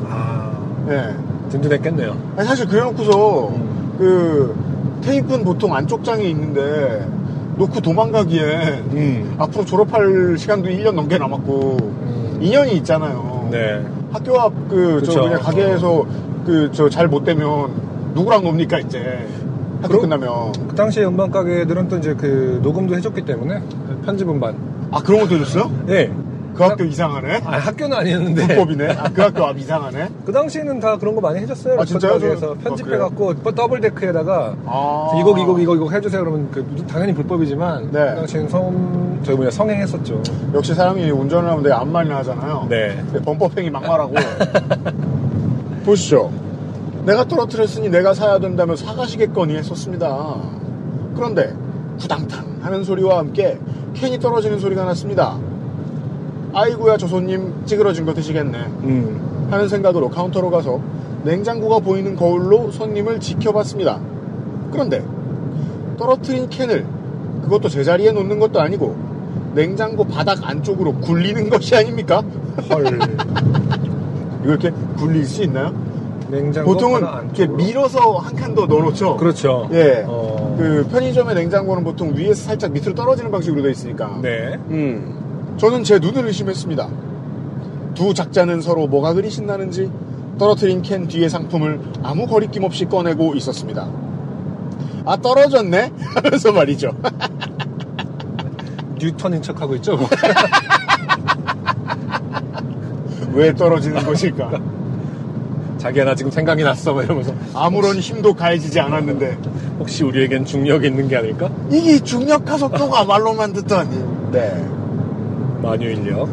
예. 든든했겠네요. 아니, 사실 그래놓고서 그 테이프는 보통 안쪽 장에 있는데 놓고 도망가기에 앞으로 졸업할 시간도 1년 넘게 남았고 인연이 있잖아요. 네. 학교 앞 그냥 가게에서 잘 못 되면 누구랑 놉니까 이제 학교 끝나면. 그 당시에 음반 가게들은 또 이제 그 녹음도 해줬기 때문에 편집 음반. 아 그런 것도 해줬어요? 네. 그 학교 이상하네? 아 학교는 아니었는데. 불법이네. 그 학교 앞 이상하네? 그 당시에는 다 그런 거 많이 해줬어요. 아 진짜요? 그래서 편집해갖고 더블 데크에다가 이 곡 해주세요 그러면 당연히 불법이지만 네. 그 당시에는 성행했었죠. 역시 사람이 운전을 하면 되게 암만이나 하잖아요. 네. 범법행위 막말하고. 보시죠. 내가 떨어뜨렸으니 내가 사야 된다면 사가시겠거니 했었습니다. 그런데 구당탕 하는 소리와 함께 캔이 떨어지는 소리가 났습니다. 아이고야 저 손님 찌그러진 거 드시겠네 하는 생각으로 카운터로 가서 냉장고가 보이는 거울로 손님을 지켜봤습니다. 그런데 떨어뜨린 캔을 그것도 제자리에 놓는 것도 아니고 냉장고 바닥 안쪽으로 굴리는 것이 아닙니까? 헐. 이거 이렇게 굴릴 수 있나요? 냉장고 보통은 이렇게 밀어서 한 칸 더 넣어놓죠. 그렇죠. 예. 그 편의점의 냉장고는 보통 위에서 살짝 밑으로 떨어지는 방식으로 되어 있으니까. 네. 저는 제 눈을 의심했습니다. 두 작자는 서로 뭐가 그리 신나는지 떨어뜨린 캔 뒤의 상품을 아무 거리낌 없이 꺼내고 있었습니다. 아 떨어졌네? 하면서 말이죠. 뉴턴인 척하고 있죠. 왜 떨어지는 것일까? 자기야 나 지금 생각이 났어 이러면서 아무런 힘도 가해지지 않았는데 혹시 우리에겐 중력이 있는 게 아닐까? 이게 중력 가속도가 말로만 듣더니. 네. 만유인력.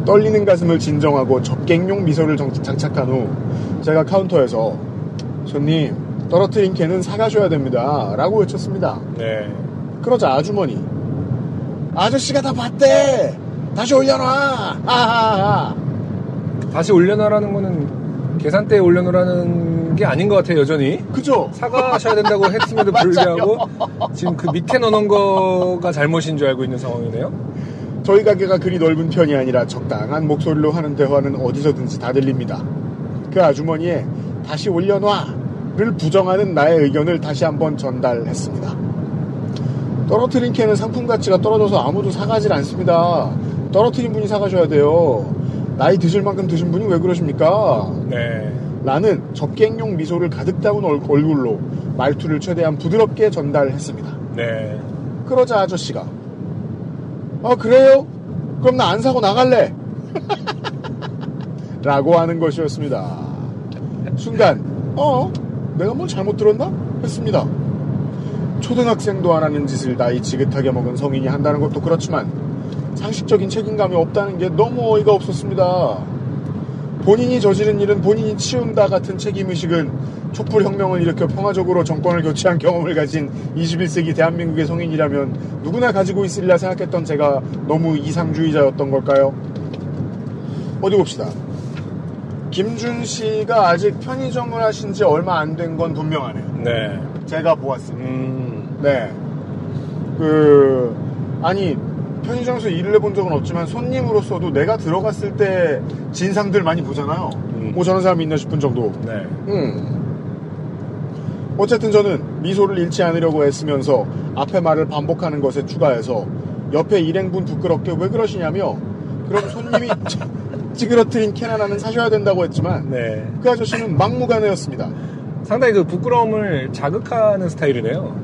떨리는 가슴을 진정하고 접객용 미소를 장착한 후 제가 카운터에서 손님 떨어뜨린 캔은 사가셔야 됩니다 라고 외쳤습니다. 네. 그러자 아주머니 아저씨가 다 봤대 다시 올려놔. 아하하. 다시 올려놔라는 거는 계산대에 올려놓으라는 게 아닌 것 같아요, 여전히. 그죠? 사과하셔야 된다고 했음에도 불구하고 지금 그 밑에 넣어놓은 거가 잘못인 줄 알고 있는 상황이네요. 저희 가게가 그리 넓은 편이 아니라 적당한 목소리로 하는 대화는 어디서든지 다 들립니다. 그 아주머니의 다시 올려놔를 부정하는 나의 의견을 다시 한번 전달했습니다. 떨어뜨린 캔은 상품 가치가 떨어져서 아무도 사가질 않습니다. 떨어뜨린 분이 사가셔야 돼요. 나이 드실 만큼 드신 분이 왜 그러십니까? 네. 나는 접객용 미소를 가득 담은 얼굴로 말투를 최대한 부드럽게 전달했습니다. 네. 그러자 아저씨가 그래요? 그럼 나 안 사고 나갈래. 라고 하는 것이었습니다. 순간 내가 뭘 잘못 들었나? 했습니다. 초등학생도 안 하는 짓을 나이 지긋하게 먹은 성인이 한다는 것도 그렇지만 상식적인 책임감이 없다는 게 너무 어이가 없었습니다. 본인이 저지른 일은 본인이 치운다 같은 책임의식은 촛불혁명을 일으켜 평화적으로 정권을 교체한 경험을 가진 21세기 대한민국의 성인이라면 누구나 가지고 있으리라 생각했던 제가 너무 이상주의자였던 걸까요? 어디 봅시다. 김준 씨가 아직 편의점을 하신 지 얼마 안 된 건 분명하네요. 네. 제가 보았습니다. 네. 아니 편의점에서 일을 해본 적은 없지만 손님으로서도 내가 들어갔을 때 진상들 많이 보잖아요. 저런 사람이 있나 싶은 정도. 네. 어쨌든 저는 미소를 잃지 않으려고 애쓰면서 앞에 말을 반복하는 것에 추가해서 옆에 일행분 부끄럽게 왜 그러시냐며 그럼 손님이 찌그러뜨린 캔 하나는 사셔야 된다고 했지만 네. 그 아저씨는 막무가내였습니다. 상당히 그 부끄러움을 자극하는 스타일이네요.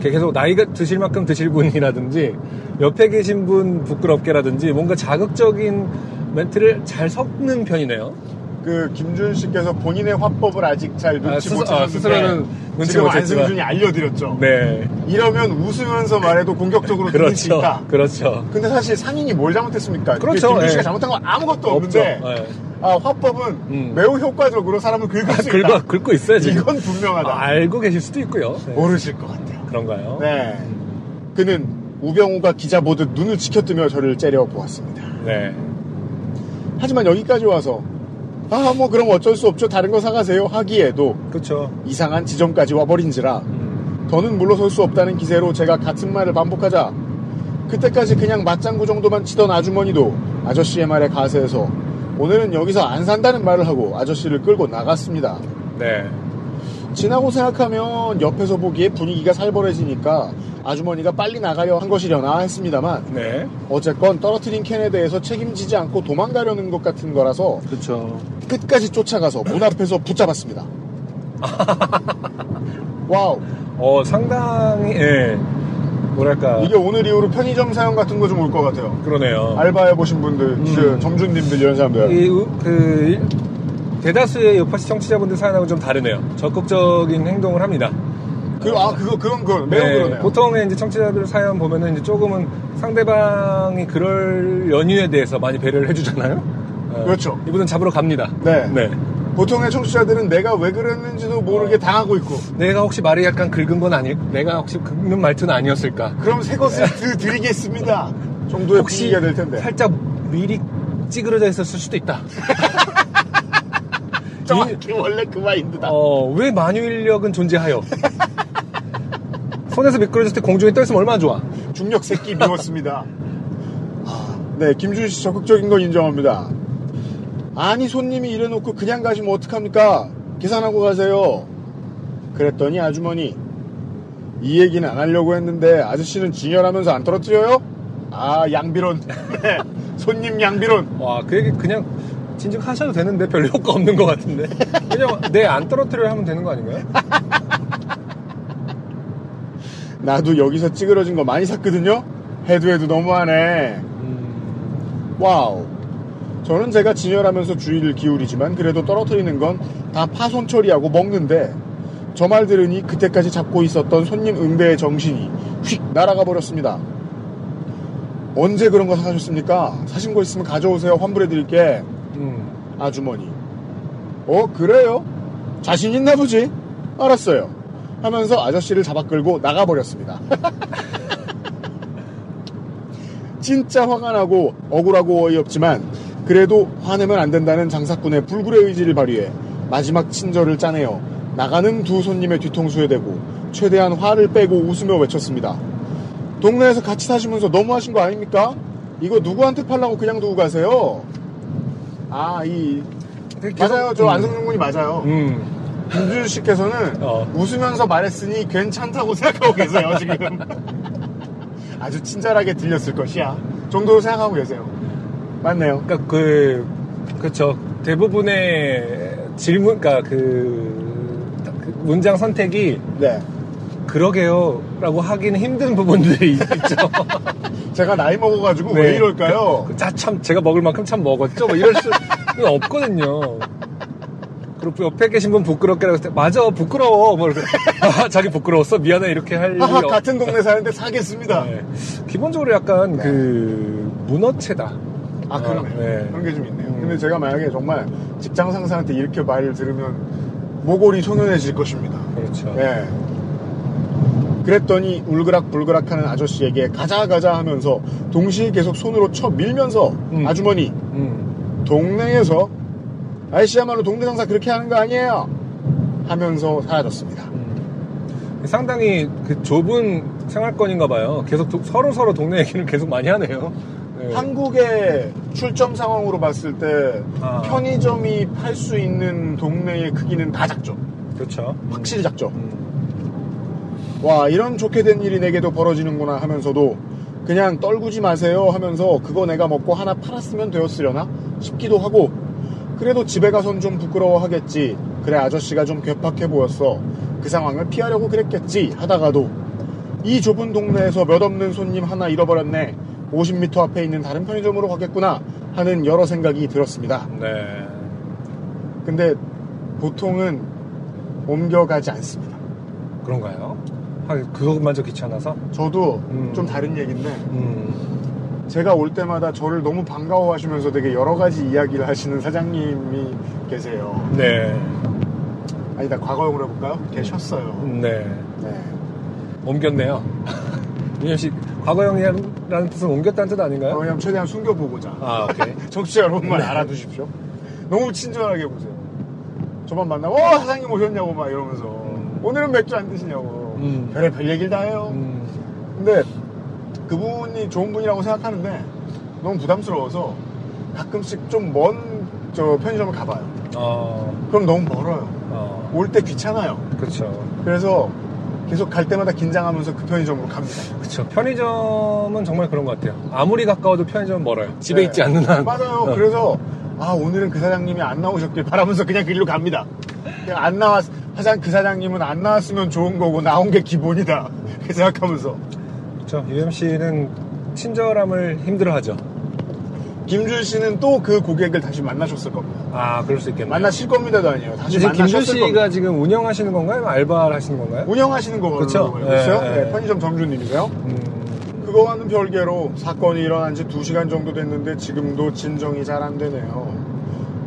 계속 나이가 드실 만큼 드실 분이라든지 옆에 계신 분 부끄럽게라든지 뭔가 자극적인 멘트를 잘 섞는 편이네요. 김준 씨께서 본인의 화법을 아직 잘 눈치 못 채셨는데 스스로는 눈치 지금 못 채지만 안승준이 알려드렸죠. 네. 이러면 웃으면서 말해도 공격적으로 들릴 수 있다. 그렇죠. 근데 사실 상인이 뭘 잘못했습니까? 그렇죠. 김준 씨가 네. 잘못한 건 아무것도 없는데 네. 화법은 매우 효과적으로 사람을 긁을 수 있다. 긁고 있어요 지금. 이건 분명하다. 알고 계실 수도 있고요. 네. 모르실 것 같아요. 그런가요? 네. 그는 우병우가 기자 보듯 눈을 치켜뜨며 저를 째려보았습니다. 네. 하지만 여기까지 와서 뭐 그럼 어쩔 수 없죠. 다른 거 사가세요 하기에도 그렇죠. 이상한 지점까지 와버린지라 더는 물러설 수 없다는 기세로 제가 같은 말을 반복하자 그때까지 그냥 맞장구 정도만 치던 아주머니도 아저씨의 말에 가세해서 오늘은 여기서 안 산다는 말을 하고 아저씨를 끌고 나갔습니다. 네. 지나고 생각하면 옆에서 보기에 분위기가 살벌해지니까 아주머니가 빨리 나가려 한 것이려나 했습니다만 네. 어쨌건 떨어뜨린 캔에 대해서 책임지지 않고 도망가려는 것 같은 거라서 그렇죠. 끝까지 쫓아가서 문 앞에서 붙잡았습니다. 와우. 상당히 뭐랄까 이게 오늘 이후로 편의점 사연 같은 거 좀 올 것 같아요. 그러네요. 알바해보신 분들, 점주님들 이런 사람들. 대다수의 요파시 청취자분들 사연하고 좀 다르네요. 적극적인 행동을 합니다. 그건 매우 그러네요. 보통의 이제 청취자들 사연 보면은 이제 조금은 상대방이 그럴 연유에 대해서 많이 배려를 해주잖아요. 그렇죠. 이분은 잡으러 갑니다. 네. 보통의 청취자들은 내가 왜 그랬는지도 모르게 당하고 있고. 내가 혹시 말이 약간 긁은 건 내가 혹시 긁는 말투는 아니었을까? 그럼 새 것을 드리겠습니다. 정도의 혹시 분위기가 될 텐데. 살짝 미리 찌그러져 있었을 수도 있다. 정확히 원래 그 마인드다. 왜 만유인력은 존재하여? 손에서 미끄러졌을 때 공중에 떠있으면 얼마나 좋아. 중력 새끼 미웠습니다. 네, 김준 씨 적극적인 건 인정합니다. 아니 손님이 이래놓고 그냥 가시면 어떡합니까? 계산하고 가세요. 그랬더니 아주머니 이 얘기는 안 하려고 했는데 아저씨는 진열하면서 안 떨어뜨려요? 양비론. 네, 손님 양비론. 와, 그 얘기 그냥 진즉하셔도 되는데 별 효과 없는 것 같은데. 그냥 안 떨어뜨려야 하면 되는 거 아닌가요? 나도 여기서 찌그러진 거 많이 샀거든요. 해도 너무하네. 와우. 저는 제가 진열하면서 주의를 기울이지만 그래도 떨어뜨리는 건 다 파손 처리하고 먹는데 저 말 들으니 그때까지 잡고 있었던 손님 응대의 정신이 휙 날아가 버렸습니다. 언제 그런 거 사가셨습니까? 사신 거 있으면 가져오세요. 환불해드릴게. 아주머니. 그래요? 자신 있나 보지? 알았어요. 하면서 아저씨를 잡아 끌고 나가버렸습니다. 진짜 화가 나고 억울하고 어이없지만 그래도 화내면 안 된다는 장사꾼의 불굴의 의지를 발휘해 마지막 친절을 짜내어 나가는 두 손님의 뒤통수에 대고 최대한 화를 빼고 웃으며 외쳤습니다. 동네에서 같이 사시면서 너무하신 거 아닙니까? 이거 누구한테 팔라고 그냥 두고 가세요? 맞아요. 저 안성준 군이 맞아요. 김준 씨께서는 웃으면서 말했으니 괜찮다고 생각하고 계세요, 지금. 아주 친절하게 들렸을 것이야. 정도로 생각하고 계세요. 맞네요. 그러니까 그렇죠. 대부분의 질문, 그러니까 그 문장 선택이 그러게요라고 하기는 힘든 부분들이 있죠. 제가 나이 먹어가지고 왜 이럴까요? 참 제가 먹을 만큼 참 먹었죠. 뭐 이럴 수는 없거든요. 그리고 옆에 계신 분 부끄럽게라고 했을 때 맞아 부끄러워. 뭐 이렇게 자기 부끄러웠어 미안해 이렇게 할 일이 같은 동네 사는데 사겠습니다. 기본적으로 약간 문어체다. 그러네. 그런 게 좀 있네요. 근데 제가 만약에 정말 직장 상사한테 이렇게 말을 들으면 모골이 소년해질 것입니다. 그렇죠. 네. 그랬더니 울그락불그락하는 아저씨에게 가자 하면서 동시에 계속 손으로 쳐 밀면서 아주머니 동네에서 아저씨야말로 동네 장사 그렇게 하는 거 아니에요 하면서 사라졌습니다. 상당히 좁은 생활권인가 봐요. 계속 서로 동네 얘기를 계속 많이 하네요. 네. 한국의 출점 상황으로 봤을 때 편의점이 팔 수 있는 동네의 크기는 다 작죠. 그렇죠. 확실히 작죠. 와, 이런 좋게 된 일이 내게도 벌어지는구나 하면서도 그냥 떨구지 마세요 하면서 그거 내가 먹고 하나 팔았으면 되었으려나 싶기도 하고 그래도 집에 가선 좀 부끄러워하겠지. 그래 아저씨가 좀 괴팍해 보였어. 그 상황을 피하려고 그랬겠지 하다가도 이 좁은 동네에서 몇 없는 손님 하나 잃어버렸네. 50m 앞에 있는 다른 편의점으로 가겠구나 하는 여러 생각이 들었습니다. 네. 근데 보통은 옮겨가지 않습니다. 그런가요? 그것마저 귀찮아서? 저도 좀 다른 얘기인데 제가 올 때마다 저를 너무 반가워하시면서 되게 여러 가지 이야기를 하시는 사장님이 계세요. 네. 아니다, 과거형으로 해볼까요? 계셨어요. 네. 네. 옮겼네요. 윤현 씨, 과거형이라는 뜻은 옮겼다는 뜻 아닌가요? 왜냐면 최대한 숨겨보고자. 아, 오케이. 청취자 여러분만 네. 알아두십시오. 너무 친절하게 보세요. 저만 만나고, 사장님 오셨냐고 막 이러면서. 오늘은 맥주 안 드시냐고. 별의별 얘기를 다 해요. 근데 그분이 좋은 분이라고 생각하는데 너무 부담스러워서 가끔씩 좀 먼 편의점을 가봐요. 그럼 너무 멀어요. 올 때 귀찮아요. 그렇죠. 그래서 계속 갈 때마다 긴장하면서 그 편의점으로 갑니다. 그렇죠. 편의점은 정말 그런 것 같아요. 아무리 가까워도 편의점은 멀어요. 집에 있지 않는 한. 맞아요. 그래서 오늘은 그 사장님이 안 나오셨길 바라면서 그냥 그 길로 갑니다. 그냥 그 사장님은 안 나왔으면 좋은 거고 나온 게 기본이다. 그렇게 생각하면서. 그렇죠. UMC는 친절함을 힘들어하죠. 김준 씨는 또 그 고객을 다시 만나셨을 겁니다. 아, 그럴 수 있겠네요. 만나실 겁니다도 아니에요. 다시 지금 만나셨을 김준 씨가 겁니다. 지금 운영하시는 건가요? 알바를 하시는 건가요? 운영하시는 거로 그렇죠. 알고 있어요. 네. 편의점 점주님이세요. 그거와는 별개로 사건이 일어난 지 2시간 정도 됐는데 지금도 진정이 잘 안 되네요.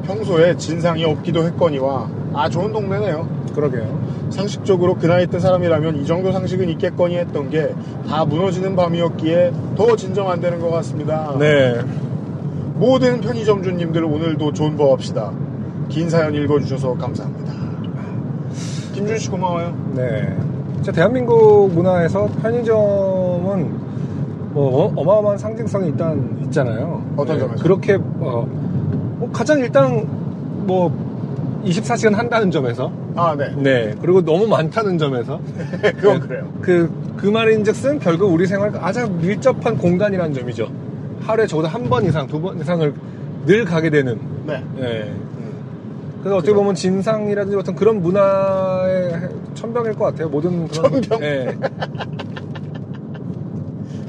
평소에 진상이 없기도 했거니와 좋은 동네네요. 그러게요. 상식적으로 그 나이 때 사람이라면 이 정도 상식은 있겠거니 했던 게 다 무너지는 밤이었기에 더 진정 안 되는 것 같습니다. 네. 모든 편의점주님들 오늘도 존버합시다. 긴 사연 읽어주셔서 감사합니다. 김준 씨 고마워요. 네. 대한민국 문화에서 편의점은 어마어마한 상징성이 있잖아요. 어떤 네. 점에서? 그렇게 가장 일단 24시간 한다는 점에서. 네. 네. 그리고 너무 많다는 점에서. 그건 그래요. 그 말인즉슨 결국 우리 생활 가장 밀접한 공간이라는 점이죠. 하루에 적어도 한 번 이상, 2번 이상을 늘 가게 되는. 네. 네. 그래서 어떻게 보면 진상이라든지 어떤 그런 문화의 천병일 것 같아요. 모든 그런. 천병? 네.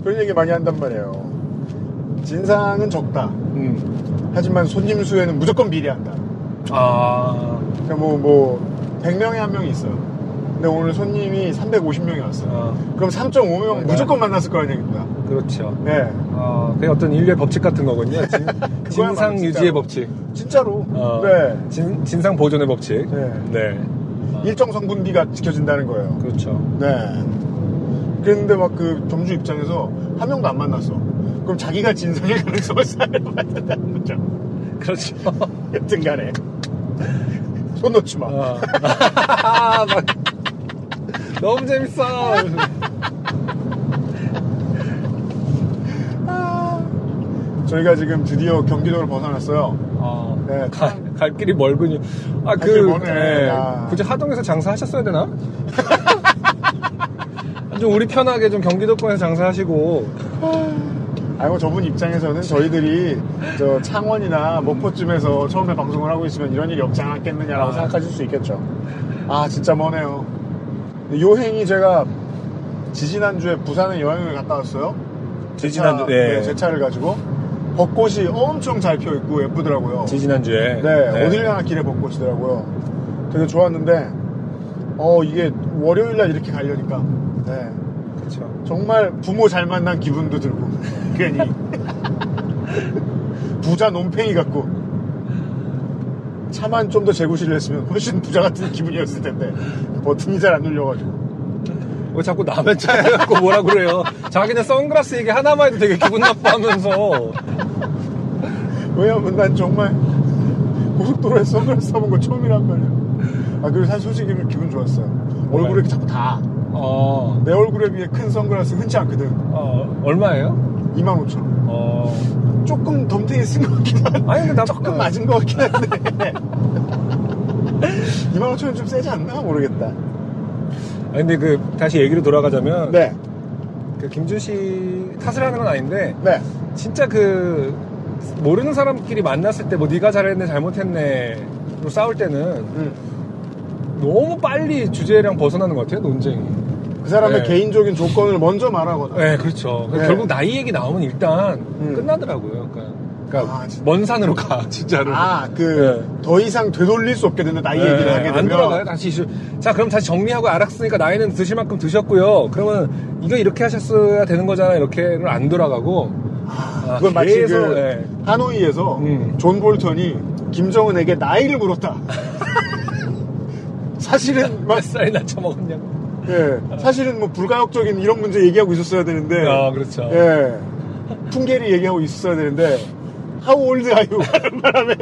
그런 얘기 많이 한단 말이에요. 진상은 적다. 하지만 손님 수에는 무조건 비례한다. 그러니까 100명에 한 명이 있어요. 근데 오늘 손님이 350명이 왔어요. 그럼 3.5명 무조건 만났을 거라는 얘기입니다. 그렇죠. 네. 그게 어떤 인류의 법칙 같은 거군요. 진상 유지의 법칙. 진짜로. 네. 진상 보존의 법칙. 네. 일정 성분비가 지켜진다는 거예요. 그렇죠. 네. 그랬는데 그 점주 입장에서 한 명도 안 만났어. 그럼 자기가 진상일 가능성을 쌓아받는다는 거죠. 그렇죠. 여튼 간에. 손 놓지 마. 너무 재밌어. 저희가 지금 드디어 경기도를 벗어났어요. 네. 갈 길이 멀군요. 굳이 하동에서 장사하셨어야 되나? 좀 우리 편하게 좀 경기도권에서 장사하시고. 저분 입장에서는 저희들이 창원이나 목포쯤에서 처음에 방송을 하고 있으면 이런 일이 없지 않았겠느냐라고 생각하실 수 있겠죠. 진짜 머네요. 요 행이 제가 지지난주에 부산에 여행을 갔다 왔어요. 지지난주, 네. 제 차를 가지고. 벚꽃이 엄청 잘 피어있고 예쁘더라고요. 지지난주에. 네. 어딜 가나 길에 벚꽃이더라고요. 되게 좋았는데, 이게 월요일날 이렇게 가려니까, 네. 그쵸. 정말 부모 잘 만난 기분도 들고, 괜히. 부자 논팽이 같고, 차만 좀 더 재구시를 했으면 훨씬 부자 같은 기분이었을 텐데, 버튼이 잘 안 눌려가지고. 왜 자꾸 남의 차에 갖고 뭐라 그래요? 자기는 선글라스 얘기 하나만 해도 되게 기분 나빠하면서. 왜냐면 난 정말 고속도로에 선글라스 사본 거 처음이란 말이야. 그리고 사실 솔직히 기분 좋았어요. 얼굴에 자꾸 다. 내 얼굴에 비해 큰 선글라스 흔치 않거든. 얼마예요? 25,000원. 조금 덤탱이 쓴 것 같긴 한데. 조금 맞은 것 같긴 한데. 25,000원 좀 세지 않나? 모르겠다. 근데 다시 얘기로 돌아가자면. 네. 김준 씨 탓을 하는 건 아닌데. 네. 진짜 모르는 사람끼리 만났을 때 네가 잘했네 잘못했네로 싸울 때는 너무 빨리 주제랑 벗어나는 것 같아요. 논쟁이. 그 사람의 네. 개인적인 조건을 먼저 말하거나. 네, 그렇죠. 네. 결국 나이 얘기 나오면 일단 끝나더라고요. 그러니까 먼 산으로 가, 진짜로. 더 이상 되돌릴 수 없게 된다, 나이 얘기를 하게 되면. 안 돌아가요, 다시. 자, 그럼 다시 정리하고 알았으니까 나이는 드실 만큼 드셨고요. 그러면 이거 이렇게 하셨어야 되는 거잖아, 이렇게는 안 돌아가고. 그건 마치 계속, 하노이에서 존 볼턴이 김정은에게 나이를 물었다. 사실은 몇 살이나 처먹었냐고. 사실은 뭐 불가역적인 이런 문제 얘기하고 있었어야 되는데. 그렇죠. 풍계리 얘기하고 있었어야 되는데. How old are you? 하는 바람에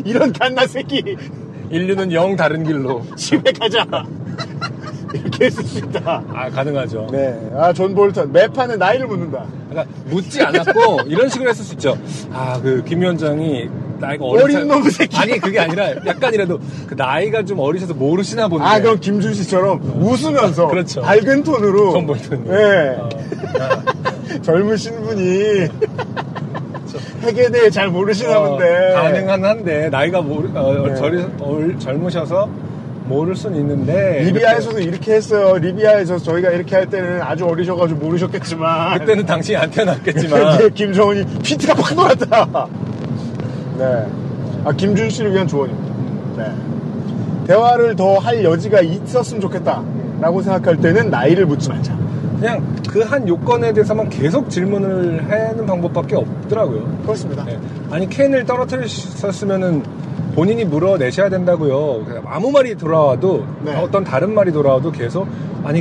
이런 갓나 새끼. 인류는 영 다른 길로. 집에 가자. 이렇게 했을 수 있다. 가능하죠. 네. 존 볼턴. 매판에 나이를 묻는다. 그러니까 묻지 않았고 이런 식으로 했을 수 있죠. 김 위원장이 나이가 어린 놈의 새끼. 아니 그게 아니라 약간이라도 그 나이가 좀 어리셔서 모르시나 본데. 그럼 김준씨처럼 웃으면서 그렇죠. 밝은 톤으로. 존 볼턴. 네. 젊으신 분이 핵에 대해 잘 모르시나 본데. 가능은 한데 나이가 젊으셔서 모를 수는 있는데. 리비아에서도 이렇게 했어요. 리비아에서 저희가 이렇게 할 때는 아주 어리셔가지고 모르셨겠지만. 그때는 당신이 안 태어났겠지만. 김정은이 피트가 팍 돌았다. 네. 김준 씨를 위한 조언입니다. 네. 대화를 더 할 여지가 있었으면 좋겠다라고 생각할 때는 나이를 묻지 말자. 그냥 그 한 요건에 대해서만 계속 질문을 하는 방법밖에 없더라고요. 그렇습니다. 네. 아니 캔을 떨어뜨리셨으면은 본인이 물어내셔야 된다고요. 아무 말이 돌아와도 어떤 다른 말이 돌아와도 계속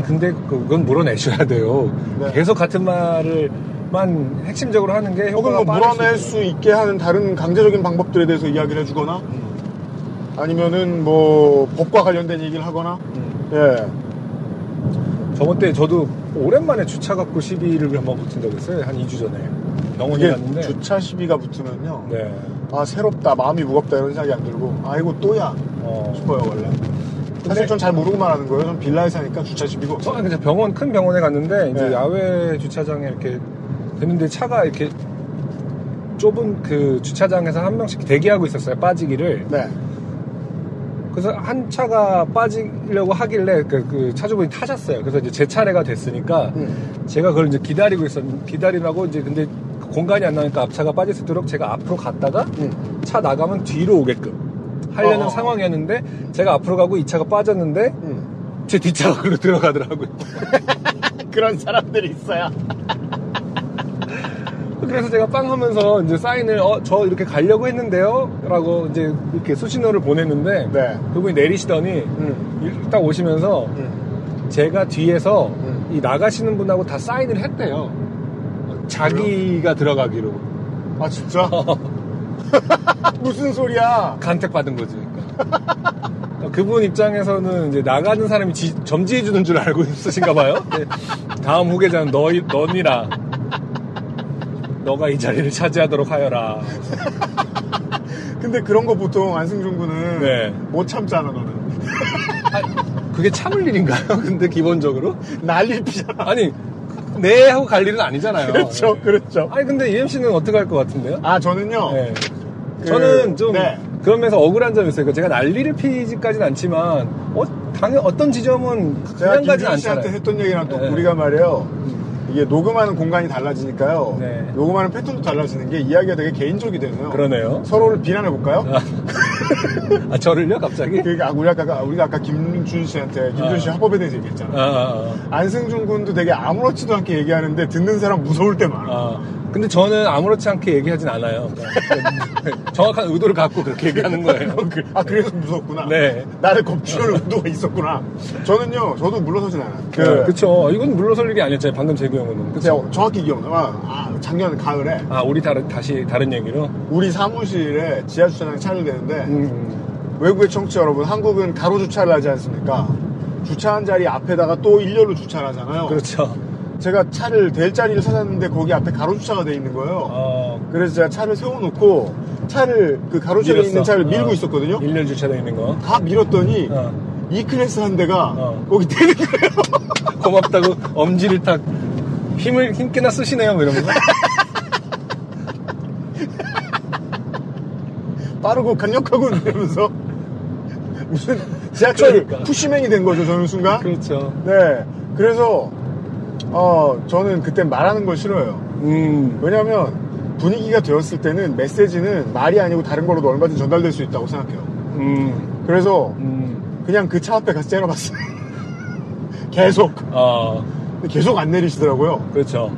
근데 그건 물어내셔야 돼요. 네. 계속 같은 말을만 핵심적으로 하는 게 효과가 혹은 물어낼 수 있게 하는 다른 강제적인 방법들에 대해서 이야기를 해주거나 아니면은 법과 관련된 얘기를 하거나. 저번 때 저도 오랜만에 주차 갖고 시비를 한번 붙은다고 했어요. 한 2주 전에. 병원에 갔는데. 주차 시비가 붙으면요. 네. 새롭다, 마음이 무겁다 이런 생각이 안 들고 이거 또야 싶어요 원래. 사실 전 잘 모르고 말하는 거예요. 전 빌라에 사니까 주차 시비고. 저는 큰 병원에 갔는데 이제 야외 주차장에 이렇게 됐는데 차가 이렇게 좁은 그 주차장에서 한 명씩 대기하고 있었어요. 빠지기를. 네. 그래서 한 차가 빠지려고 하길래 그 차주분이 타셨어요. 그래서 이제 제 차례가 됐으니까 제가 그걸 이제 기다리라고 이제 근데 공간이 안 나니까 앞차가 빠질 수 있도록 제가 앞으로 갔다가 차 나가면 뒤로 오게끔 하려는 상황이었는데 제가 앞으로 가고 이 차가 빠졌는데 제 뒷차가 그로 들어가더라고요. 그런 사람들이 있어요. 그래서 제가 빵 하면서 이제 사인을 저 이렇게 가려고 했는데요 라고 이제 이렇게 수신호를 보냈는데 그분이 내리시더니 딱 오시면서 제가 뒤에서 이 나가시는 분하고 다 사인을 했대요. 자기가 들어가기로. 진짜? 무슨 소리야? 간택받은 거지. 그분 입장에서는 이제 나가는 사람이 점지해주는 줄 알고 있으신가 봐요. 다음 후계자는 너니라. 너가 이 자리를 차지하도록 하여라. 근데 그런 거 보통 안승준 군은 못 참잖아, 너는. 그게 참을 일인가요? 근데 기본적으로? 난리를 피잖아. 아니, 네 하고 갈 일은 아니잖아요. 그렇죠, 그렇죠. 근데 UMC는 어떻게 할 것 같은데요? 저는요. 저는 좀 그러면서 억울한 점이 있어요. 제가 난리를 피지까지는 않지만 당연히 어떤 지점은 그냥 가진 않잖아요. 씨한테 했던 얘기랑 또 우리가 말이에요. 이게 녹음하는 공간이 달라지니까요. 녹음하는 패턴도 달라지는 게 이야기가 되게 개인적이 되네요. 그러네요. 서로를 비난해볼까요? 저를요, 갑자기? 우리가 아까 김준 씨한테, 김준 씨 합법에 대해서 얘기했잖아. 안승준 군도 되게 아무렇지도 않게 얘기하는데 듣는 사람 무서울 때 많아. 근데 저는 아무렇지 않게 얘기하진 않아요. 정확한 의도를 갖고 그렇게 얘기하는 거예요. 그래서 무섭구나. 네. 나를 겁주는 의도가 있었구나. 저도 물러서진 않아요. 그쵸. 이건 물러설 일이 아니었잖아요. 방금 제 경우는. 그쵸. 정확히 기억나. 작년 가을에. 우리 다시 다른 얘기로? 우리 사무실에 지하주차장에 차를 대는데, 외국의 청취자 여러분, 한국은 가로 주차를 하지 않습니까? 주차한 자리 앞에다가 또 일렬로 주차를 하잖아요. 그렇죠. 제가 댈 자리를 찾았는데 거기 앞에 가로주차가 돼 있는 거예요. 그래서 제가 차를 세워놓고 그 가로주차에 있는 차를 밀고 있었거든요. 일렬 주차돼 있는 거. 다 밀었더니 E클래스 한 대가 거기 대는 거예요. 고맙다고 엄지를 딱 힘께나 쓰시네요, 뭐 이러면서. 빠르고 강력하고 이러면서 무슨 지하철 그러니까. 푸시맨이 된 거죠, 저는 순간. 그렇죠. 네. 그래서, 저는 그때 말하는 걸 싫어해요. 왜냐면, 분위기가 되었을 때는 메시지는 말이 아니고 다른 거로도 얼마든지 전달될 수 있다고 생각해요. 그래서, 그냥 그 차 앞에 가서 째려봤어요. 계속. 계속 안 내리시더라고요. 그렇죠.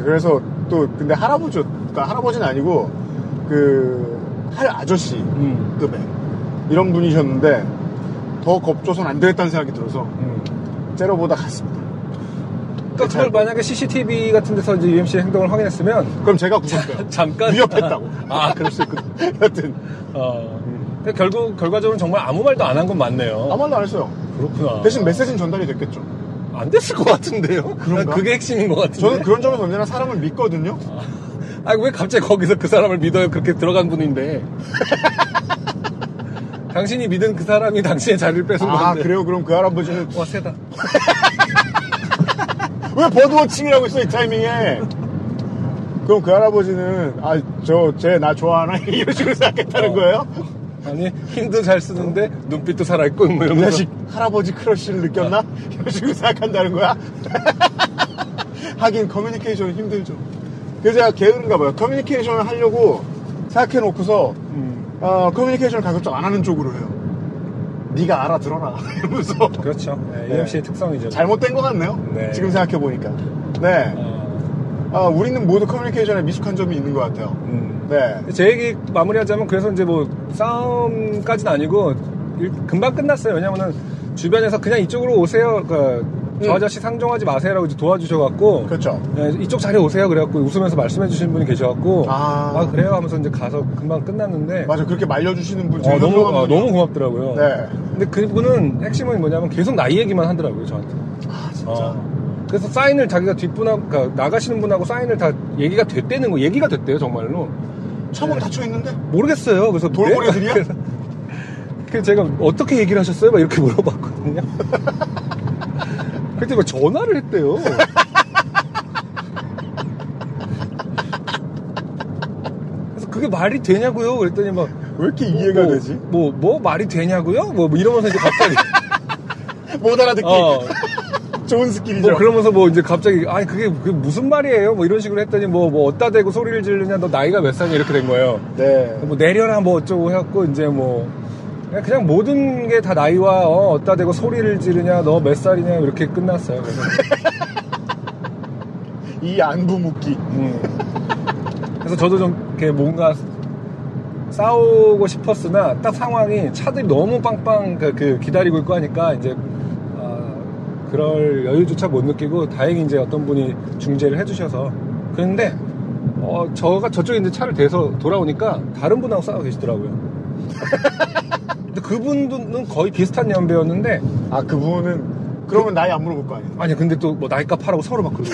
그래서 또, 근데 그러니까 할아버지는 아니고, 할 아저씨 급의 이런 분이셨는데, 더 겁줘선 안 되겠다는 생각이 들어서, 째려보다 갔습니다. 그러니까 그걸 만약에 CCTV 같은 데서 이제 UMC의 행동을 확인했으면, 그럼 제가 구속돼요. 잠깐. 위협했다고. 그럴 수 있거든. 여튼. 근데 결과적으로 정말 아무 말도 안 한 건 맞네요. 아무 말도 안 했어요. 그렇구나. 대신 메시지는 전달이 됐겠죠. 안 됐을 것 같은데요? 그런가? 그게 핵심인 것 같은데. 저는 그런 점에서 언제나 사람을 믿거든요. 왜 갑자기 거기서 그 사람을 믿어요? 그렇게 들어간 분인데. 당신이 믿은 그 사람이 당신의 자리를 뺏은 건데. 그래요? 그럼 그 할아버지는. 와, 세다. 왜 버드워칭이라고 있어, 이 타이밍에? 그럼 그 할아버지는, 나 좋아하나? 이런 식으로 생각했다는 거예요? 아니, 힘도 잘 쓰는데, 눈빛도 살아있고, 뭐 이런 거. 할아버지 크러쉬를 느꼈나? 이런 식으로 생각한다는 거야? 하긴, 커뮤니케이션은 힘들죠. 그래서 제가 게으른가 봐요. 커뮤니케이션을 하려고 생각해놓고서, 커뮤니케이션을 가급적 안 하는 쪽으로 해요. 네가 알아들어라. 이러면서. 그렇죠. 네, UMC의 특성이죠. 잘못된 것 같네요. 네. 지금 생각해보니까. 네. 우리는 모두 커뮤니케이션에 미숙한 점이 있는 것 같아요. 네. 제 얘기 마무리하자면, 그래서 이제 뭐, 싸움까지는 아니고, 금방 끝났어요. 왜냐면은, 주변에서 그냥 이쪽으로 오세요. 저 아저씨 상종하지 마세요라고 이제 도와주셔갖고. 그렇죠. 네, 이쪽 자리에 오세요. 그래갖고 웃으면서 말씀해주시는 분이 계셔갖고. 그래요? 하면서 이제 가서 금방 끝났는데. 맞아. 그렇게 말려주시는 분 너무 고맙더라고요. 네. 근데 그분은 핵심은 뭐냐면 계속 나이 얘기만 하더라고요, 저한테. 진짜. 그래서 사인을 자기가 그러니까 나가시는 분하고 사인을 다 얘기가 됐대는 거, 얘기가 됐대요, 정말로. 처음에 닫혀있는데? 모르겠어요. 그래서. 돌고래들이야? 그래서 제가 어떻게 얘기를 하셨어요? 막 이렇게 물어봤거든요. 그때 막 전화를 했대요. 그래서 그게 말이 되냐고요? 그랬더니 막. 왜 이렇게 이해가 되지? 뭐 말이 되냐고요? 뭐 이러면서 이제 갑자기. 못 알아듣기. 좋은 스킬이죠. 그러면서 이제 갑자기, 그게 무슨 말이에요? 뭐 이런 식으로 했더니 뭐 어디다 대고 소리를 지르냐, 너 나이가 몇 살이냐, 이렇게 된 거예요. 네. 뭐 내려라, 뭐 어쩌고 해갖고, 이제 그냥 모든 게 다 나이와, 어디다 대고 소리를 지르냐, 너 몇 살이냐, 이렇게 끝났어요. 그래서. 이 안부 묻기. 그래서 저도 좀, 이렇게 뭔가, 싸우고 싶었으나, 딱 상황이 차들이 너무 빵빵, 기다리고 있고 하니까, 이제, 그럴 여유조차 못 느끼고 다행히 이제 어떤 분이 중재를 해주셔서 그런데 저쪽에 이제 차를 대서 돌아오니까 다른 분하고 싸우고 계시더라고요. 근데 그분은 거의 비슷한 연배였는데 그분은 그러면 나이 안 물어볼 거 아니에요? 아니 근데 또 뭐 나이값 하라고 서로 막 그러고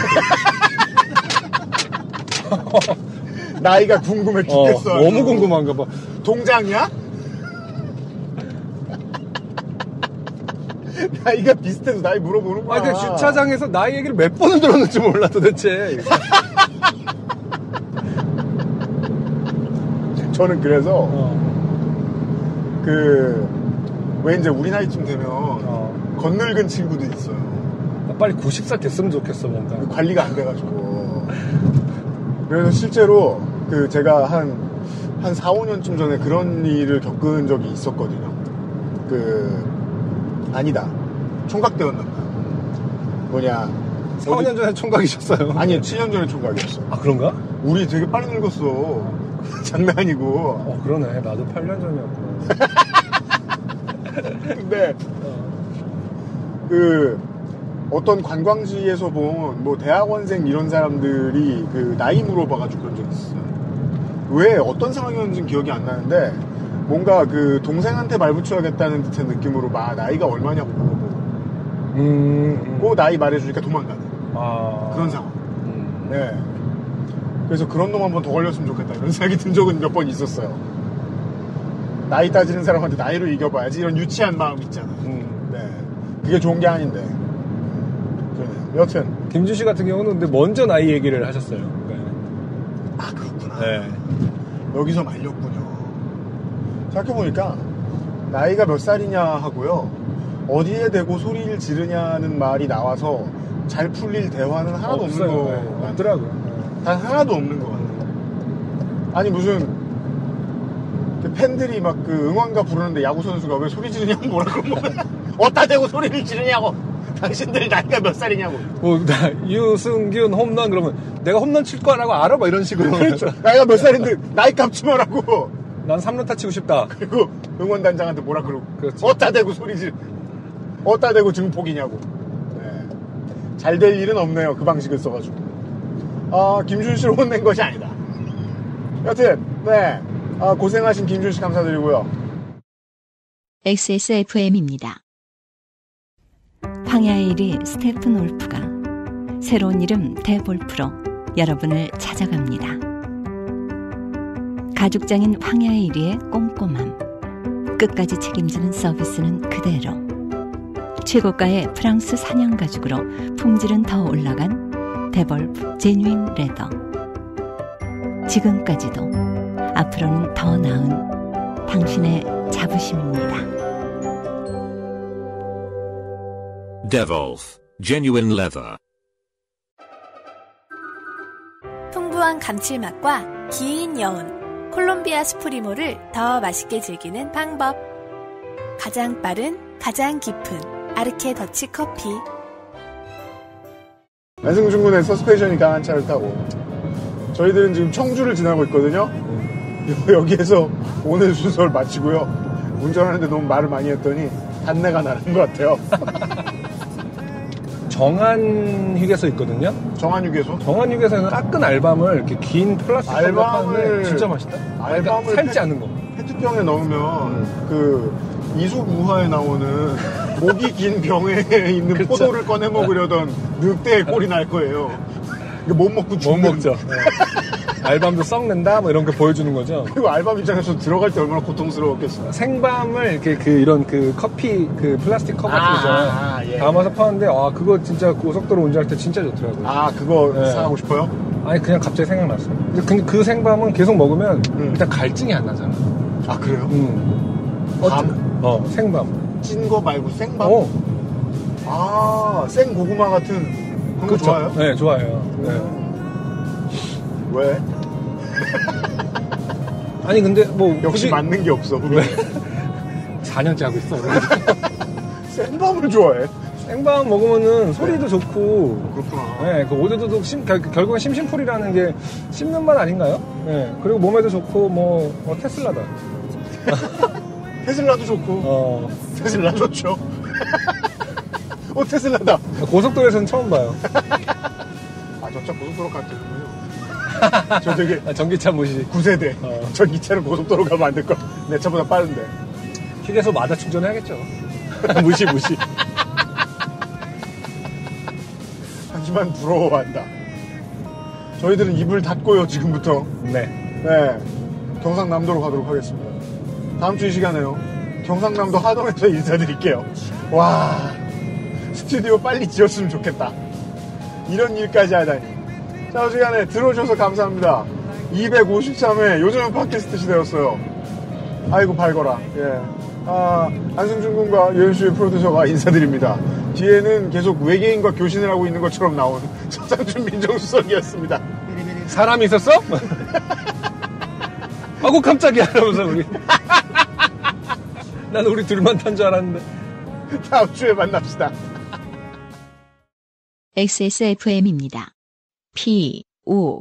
나이가 궁금해 죽겠어. 너무 궁금한가 봐. 동장이야? 나이가 비슷해서 나이 물어보는 거야. 근데 주차장에서 나이 얘기를 몇 번을 들었는지 몰라 도대체. 저는 그래서 왜 이제 우리 나이쯤 되면 건늙은 친구들이 있어요. 빨리 90살 됐으면 좋겠어 뭔가. 관리가 안 돼가지고. 그래서 실제로 제가 한 4, 5년쯤 전에 그런 일을 겪은 적이 있었거든요. 아니다. 총각대였나 봐요. 4, 5년 전에 총각이셨어요? 아니, 7년 전에 총각이었어요. 그런가? 우리 되게 빨리 늙었어. 장난 아니고. 그러네. 나도 8년 전이었구나. 근데, 어떤 관광지에서 본, 대학원생 이런 사람들이 나이 물어봐가지고 그런 적이 있어요. 왜, 어떤 상황이었는지는 기억이 안 나는데, 뭔가 동생한테 말 붙여야겠다는 듯한 느낌으로 나이가 얼마냐고 물어보고. 그 나이 말해주니까 도망가는. 그런 상황. 네. 그래서 그런 놈 한 번 더 걸렸으면 좋겠다. 이런 생각이 든 적은 몇 번 있었어요. 나이 따지는 사람한테 나이로 이겨봐야지. 이런 유치한 마음 있잖아. 네. 그게 좋은 게 아닌데. 그러네요. 여튼. 김준 씨 같은 경우는 근데 먼저 나이 얘기를 하셨어요. 네. 그렇구나. 네. 여기서 말렸군요. 생각해보니까 나이가 몇 살이냐 하고요. 어디에 대고 소리를 지르냐는 말이 나와서 잘 풀릴 대화는 하나도 없는 거 네, 없더라고요. 단 하나도 없는 것 같아요. 아니 무슨 팬들이 막 그 응원가 부르는데 야구 선수가 왜 소리 지르냐고 뭐라 그러면 어디다 대고 소리를 지르냐고. 당신들 나이가 몇 살이냐고. 뭐, 유승균 홈런 그러면 내가 홈런 칠 거라고 알아? 막 이런 식으로. 그렇죠. 나이가 몇 살인데 나이 값지 마라고. 난 3루타 치고 싶다. 그리고 응원단장한테 뭐라 그러고. 그렇지. 어디다 대고 어디다 대고 증폭이냐고. 네. 잘 될 일은 없네요. 그 방식을 써가지고. 김준 씨를 혼낸 것이 아니다. 여튼, 네. 고생하신 김준 씨 감사드리고요. XSFM입니다. 황야의 1위 스테픈 올프가 새로운 이름 대볼프로 여러분을 찾아갑니다. 가죽장인 황야의 1위의 꼼꼼함, 끝까지 책임지는 서비스는 그대로, 최고가의 프랑스 사냥 가죽으로 품질은 더 올라간 데볼프 제뉴인 레더. 지금까지도, 앞으로는 더 나은 당신의 자부심입니다. Devolf Genuine Leather. 풍부한 감칠맛과 긴 여운, 콜롬비아 스프리모를 더 맛있게 즐기는 방법. 가장 빠른, 가장 깊은 아르케 더치 커피. 안승준 군의 서스펜션이 강한 차를 타고 저희들은 지금 청주를 지나고 있거든요. 여기에서 오늘 순서를 마치고요. 운전하는데 너무 말을 많이 했더니 단내가 나는 것 같아요. 정한휴게소 있거든요. 정한휴게소에는 깎은 알밤을 이렇게 긴 플라스틱 컵에 파는데 진짜 맛있다. 알밤을 삶지 않는 거. 페트병에 넣으면 그 이솝우화에 나오는 목이 긴 병에 있는 그쵸. 포도를 꺼내 먹으려던 늑대의 꼴이 날 거예요. 이거 못 먹고 죽는. 못 먹죠. 네. 알밤도 썩는다 뭐 이런 거 보여주는 거죠. 그리고 알밤 입장에서 들어갈 때 얼마나 고통스러웠겠어요. 생밤을 이렇게 이런 커피 플라스틱 컵 같은 거잖아요. 예. 담아서 파는데 그거 진짜 고속도로 운전할 때 진짜 좋더라고요. 그거 네. 사고 싶어요? 아니 그냥 갑자기 생각났어요. 근데 그 생밤은 계속 먹으면 일단 갈증이 안 나잖아. 그래요? 생밤. 찐 거 말고 생밤? 생 고구마 같은 그런 거 좋아요? 네, 좋아해요. 네. 왜? 아니 근데 뭐 역시 맞는 게 없어. 왜? 4년째 하고 있어. 생밤을 좋아해? 생밤 먹으면은 소리도 좋고. 그렇구나. 네, 그 오데드도 결국은 심심풀이라는 게 씹는 맛 아닌가요? 네, 그리고 몸에도 좋고 테슬라다. 테슬라도 좋고. 테슬라 좋죠. 테슬라다. 고속도로에서는 처음 봐요. 저 차 고속도로 갔거든요. 저 되게 전기차 무시. 9세대. 전기차는 고속도로 가면 안 될 거. 내 차보다 빠른데. 휴게소 마다 충전해야겠죠. 무시. 하지만 부러워한다. 저희들은 입을 닫고요, 지금부터. 네. 경상남도로 가도록 하겠습니다. 다음 주 이 시간에요. 경상남도 하동에서 인사드릴게요. 와, 스튜디오 빨리 지었으면 좋겠다. 이런 일까지 하다니. 자, 이 시간에 들어주셔서 감사합니다. 253회 요즘은 팟캐스트 시대였어요. 아이고 발거라. 예. 안승준 군과 유현수의 프로듀서가 인사드립니다. 뒤에는 계속 외계인과 교신을 하고 있는 것처럼 나온 서장준 민정수석이었습니다. 사람이 있었어? 아고 깜짝이야 이러면서 우리. 나는 우리 둘만 탄 줄 알았는데. 다음 주에 만납시다. XSFM입니다. PODERA